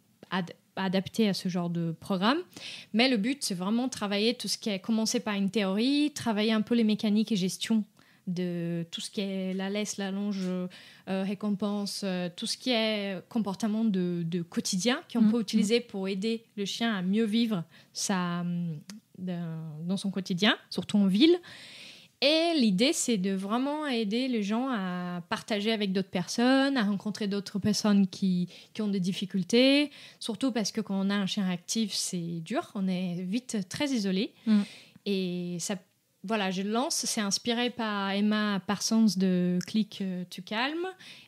Speaker 2: adaptés à ce genre de programme. Mais le but, c'est vraiment travailler tout ce qui est commencer par une théorie, travailler un peu les mécaniques et gestion de tout ce qui est la laisse, la longe, récompense, tout ce qui est comportement de quotidien qu'on peut utiliser pour aider le chien à mieux vivre dans son quotidien, surtout en ville. Et l'idée, c'est de vraiment aider les gens à partager avec d'autres personnes, à rencontrer d'autres personnes qui ont des difficultés. Surtout parce que quand on a un chien réactif, c'est dur. On est vite très isolé. Et ça, voilà, je lance. C'est inspiré par Emma Parsons de Click to Calm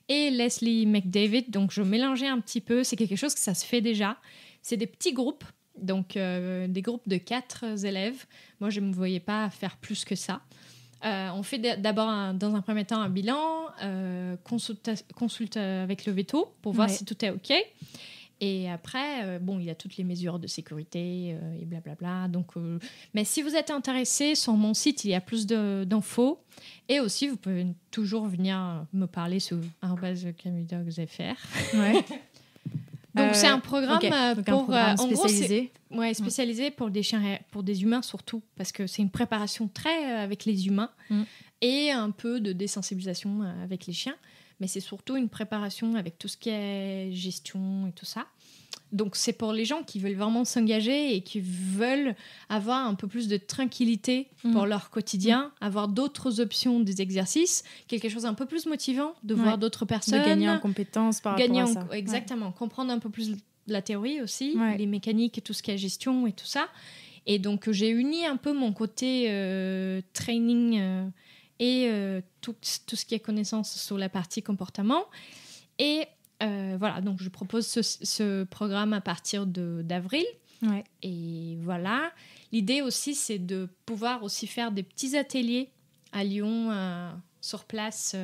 Speaker 2: et Leslie McDavid. Donc, je mélangeais un petit peu. C'est quelque chose que ça se fait déjà. C'est des petits groupes. Donc, des groupes de 4 élèves. Moi, je ne me voyais pas faire plus que ça. On fait d'abord, dans un premier temps, un bilan, consulte avec le veto pour voir si tout est OK. Et après, il y a toutes les mesures de sécurité et blablabla. Donc, mais si vous êtes intéressé, sur mon site, il y a plus d'infos. Et aussi, vous pouvez toujours venir me parler sur @camudogs.fr.
Speaker 1: Ouais.
Speaker 2: Donc, c'est un programme
Speaker 1: spécialisé.
Speaker 2: Spécialisé pour des chiens, pour des humains surtout, parce que c'est une préparation très avec les humains et un peu de désensibilisation avec les chiens. Mais c'est surtout une préparation avec tout ce qui est gestion et tout ça. Donc, c'est pour les gens qui veulent vraiment s'engager et qui veulent avoir un peu plus de tranquillité pour leur quotidien, avoir d'autres options des exercices, quelque chose un peu plus motivant de voir d'autres personnes.
Speaker 1: De gagner en compétences par rapport à ça.
Speaker 2: Exactement. Comprendre un peu plus la théorie aussi, les mécaniques, tout ce qui est gestion et tout ça. Et donc, j'ai uni un peu mon côté training et tout ce qui est connaissance sur la partie comportement. Et voilà, donc je propose ce programme à partir d'avril. Et voilà. L'idée aussi, c'est de pouvoir aussi faire des petits ateliers à Lyon, sur place,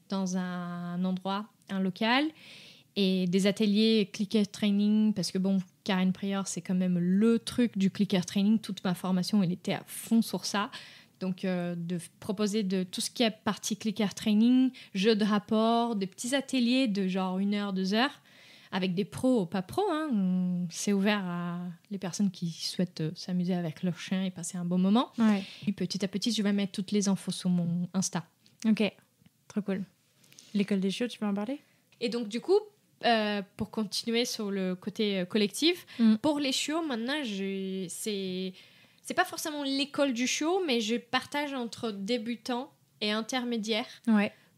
Speaker 2: dans un endroit, un local. Et des ateliers clicker training, parce que Karen Prior, c'est quand même le truc du clicker training. Toute ma formation, elle était à fond sur ça. Donc, de proposer de tout ce qui est partie clicker training, jeux de rapport, des petits ateliers de genre 1 heure, 2 heures, avec des pros ou pas pros. C'est ouvert à les personnes qui souhaitent s'amuser avec leur chien et passer un bon moment. Et petit à petit, je vais mettre toutes les infos sur mon Insta.
Speaker 1: Ok, trop cool. L'école des chiots, tu peux en parler ?
Speaker 2: Et donc, du coup, pour continuer sur le côté collectif, pour les chiots, maintenant, c'est pas forcément l'école du chiot, mais je partage entre débutants et intermédiaires.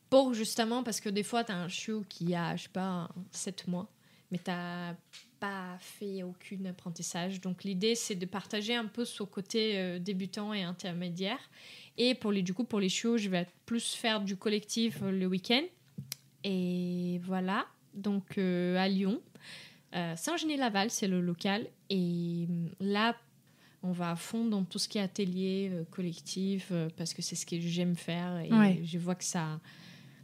Speaker 2: Pour justement, parce que des fois, t'as un chiot qui a, je sais pas, 7 mois, mais t'as pas fait aucun apprentissage. Donc, l'idée, c'est de partager un peu ce côté débutant et intermédiaire. Et pour les chiots, je vais plus faire du collectif le week-end. Et voilà. Donc, à Lyon. Saint-Genis-Laval, c'est le local. Et là, on va à fond dans tout ce qui est atelier collectif, parce que c'est ce que j'aime faire. Et je vois que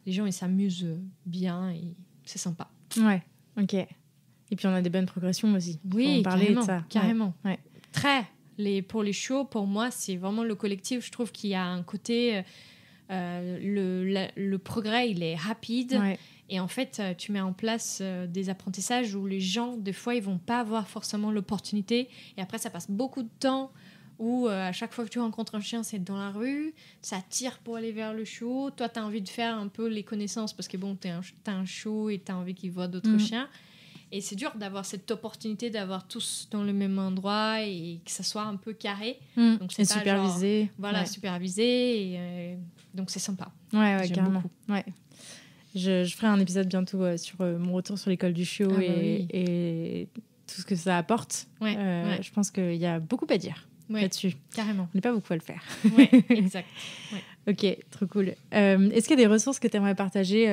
Speaker 2: les gens, ils s'amusent bien et c'est sympa.
Speaker 1: Ouais, ok. Et puis, on a des bonnes progressions aussi.
Speaker 2: Oui,
Speaker 1: carrément, de ça.
Speaker 2: Carrément. Très. Pour les chiots, pour moi, c'est vraiment le collectif. Je trouve qu'il y a un côté... le progrès, il est rapide. Et en fait, tu mets en place des apprentissages où les gens, des fois, ils vont pas avoir forcément l'opportunité. Et après, ça passe beaucoup de temps où à chaque fois que tu rencontres un chien, c'est dans la rue. Ça tire pour aller vers le chiot. Toi, tu as envie de faire un peu les connaissances parce que t'as un chiot et tu as envie qu'il voit d'autres chiens. Et c'est dur d'avoir cette opportunité d'avoir tous dans le même endroit et que ça soit un peu carré.
Speaker 1: Donc, c'est supervisé.
Speaker 2: Supervisé. Et, donc, c'est sympa.
Speaker 1: Ouais, carrément. Ouais. Je ferai un épisode bientôt sur mon retour sur l'école du chiot et tout ce que ça apporte. Je pense qu'il y a beaucoup à dire là-dessus.
Speaker 2: Carrément.
Speaker 1: On n'est pas beaucoup à le faire.
Speaker 2: Oui, exact.
Speaker 1: Ok, trop cool. Est-ce qu'il y a des ressources que tu aimerais partager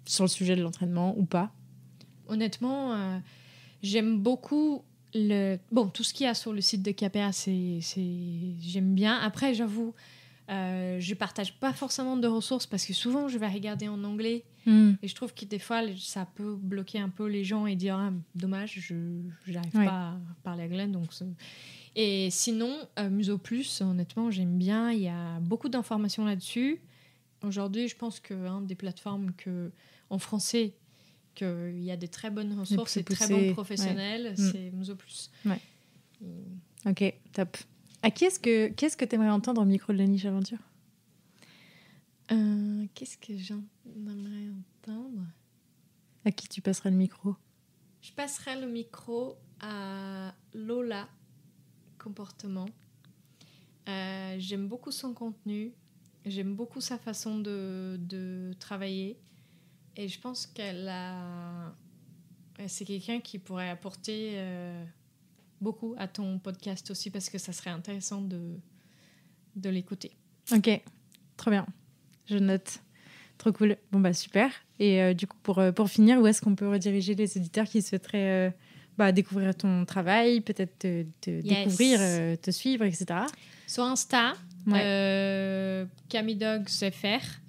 Speaker 1: sur le sujet de l'entraînement ou pas ?
Speaker 2: Honnêtement, j'aime beaucoup tout ce qu'il y a sur le site de KPA, j'aime bien. Après, j'avoue, je partage pas forcément de ressources parce que souvent je vais regarder en anglais et je trouve que des fois ça peut bloquer un peu les gens et dire dommage, je n'arrive pas à parler anglais. Et sinon, Muso Plus, honnêtement, j'aime bien. Il y a beaucoup d'informations là-dessus. Aujourd'hui, je pense qu'un des plateformes en français, qu'il y a des très bonnes ressources et très bons professionnels, c'est Muso Plus.
Speaker 1: Ok, top. À qui est-ce que tu aimerais entendre au micro de la Niche Aventure ?
Speaker 2: Qu'est-ce que j'aimerais entendre ?
Speaker 1: À qui tu passerais le micro ?
Speaker 2: Je passerais le micro à Lola Comportement. J'aime beaucoup son contenu. J'aime beaucoup sa façon de travailler. Et je pense c'est quelqu'un qui pourrait apporter beaucoup à ton podcast aussi, parce que ça serait intéressant de l'écouter.
Speaker 1: Ok, trop bien. Je note. Trop cool. Bon, bah super. Et du coup, pour finir, où est-ce qu'on peut rediriger les auditeurs qui souhaiteraient découvrir ton travail, peut-être te découvrir, te suivre, etc.
Speaker 2: Sur Insta, CamiDogsFR,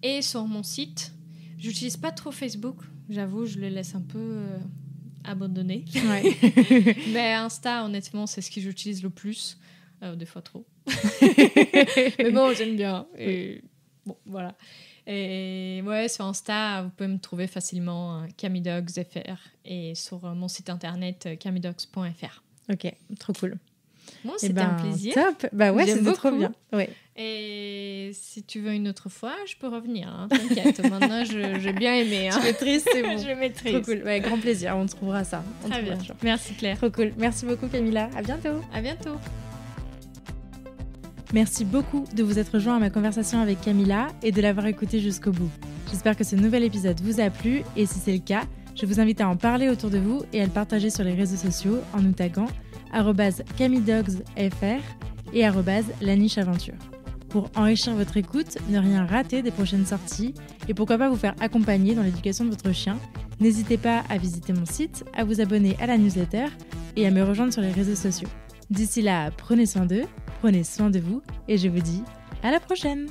Speaker 2: et sur mon site. J'utilise pas trop Facebook, j'avoue, je le laisse un peu abandonné. Ouais. Mais Insta, honnêtement, c'est ce que j'utilise le plus. Des fois trop. Mais bon, j'aime bien. Et bon, voilà. Et ouais, sur Insta, vous pouvez me trouver facilement CamiDogsFR, et sur mon site internet camidogs.fr.
Speaker 1: Ok, trop cool.
Speaker 2: Bon, c'était un plaisir.
Speaker 1: Top. Bah ouais, c'était trop bien. Ouais.
Speaker 2: Et si tu veux une autre fois, je peux revenir. Hein. T'inquiète, maintenant j'ai bien aimé. Hein.
Speaker 1: Tu maîtrises, c'est bon.
Speaker 2: Je maîtrise.
Speaker 1: Trop cool. Ouais, grand plaisir, on trouvera ça.
Speaker 2: Très bien. Merci Claire.
Speaker 1: Trop cool. Merci beaucoup Camilla. À bientôt.
Speaker 2: À bientôt.
Speaker 1: Merci beaucoup de vous être rejoint à ma conversation avec Camilla et de l'avoir écouté jusqu'au bout. J'espère que ce nouvel épisode vous a plu, et si c'est le cas, je vous invite à en parler autour de vous et à le partager sur les réseaux sociaux en nous taguant @CamiDogsFR et @LaNicheAventure. Pour enrichir votre écoute, ne rien rater des prochaines sorties et pourquoi pas vous faire accompagner dans l'éducation de votre chien, n'hésitez pas à visiter mon site, à vous abonner à la newsletter et à me rejoindre sur les réseaux sociaux. D'ici là, prenez soin d'eux, prenez soin de vous et je vous dis à la prochaine!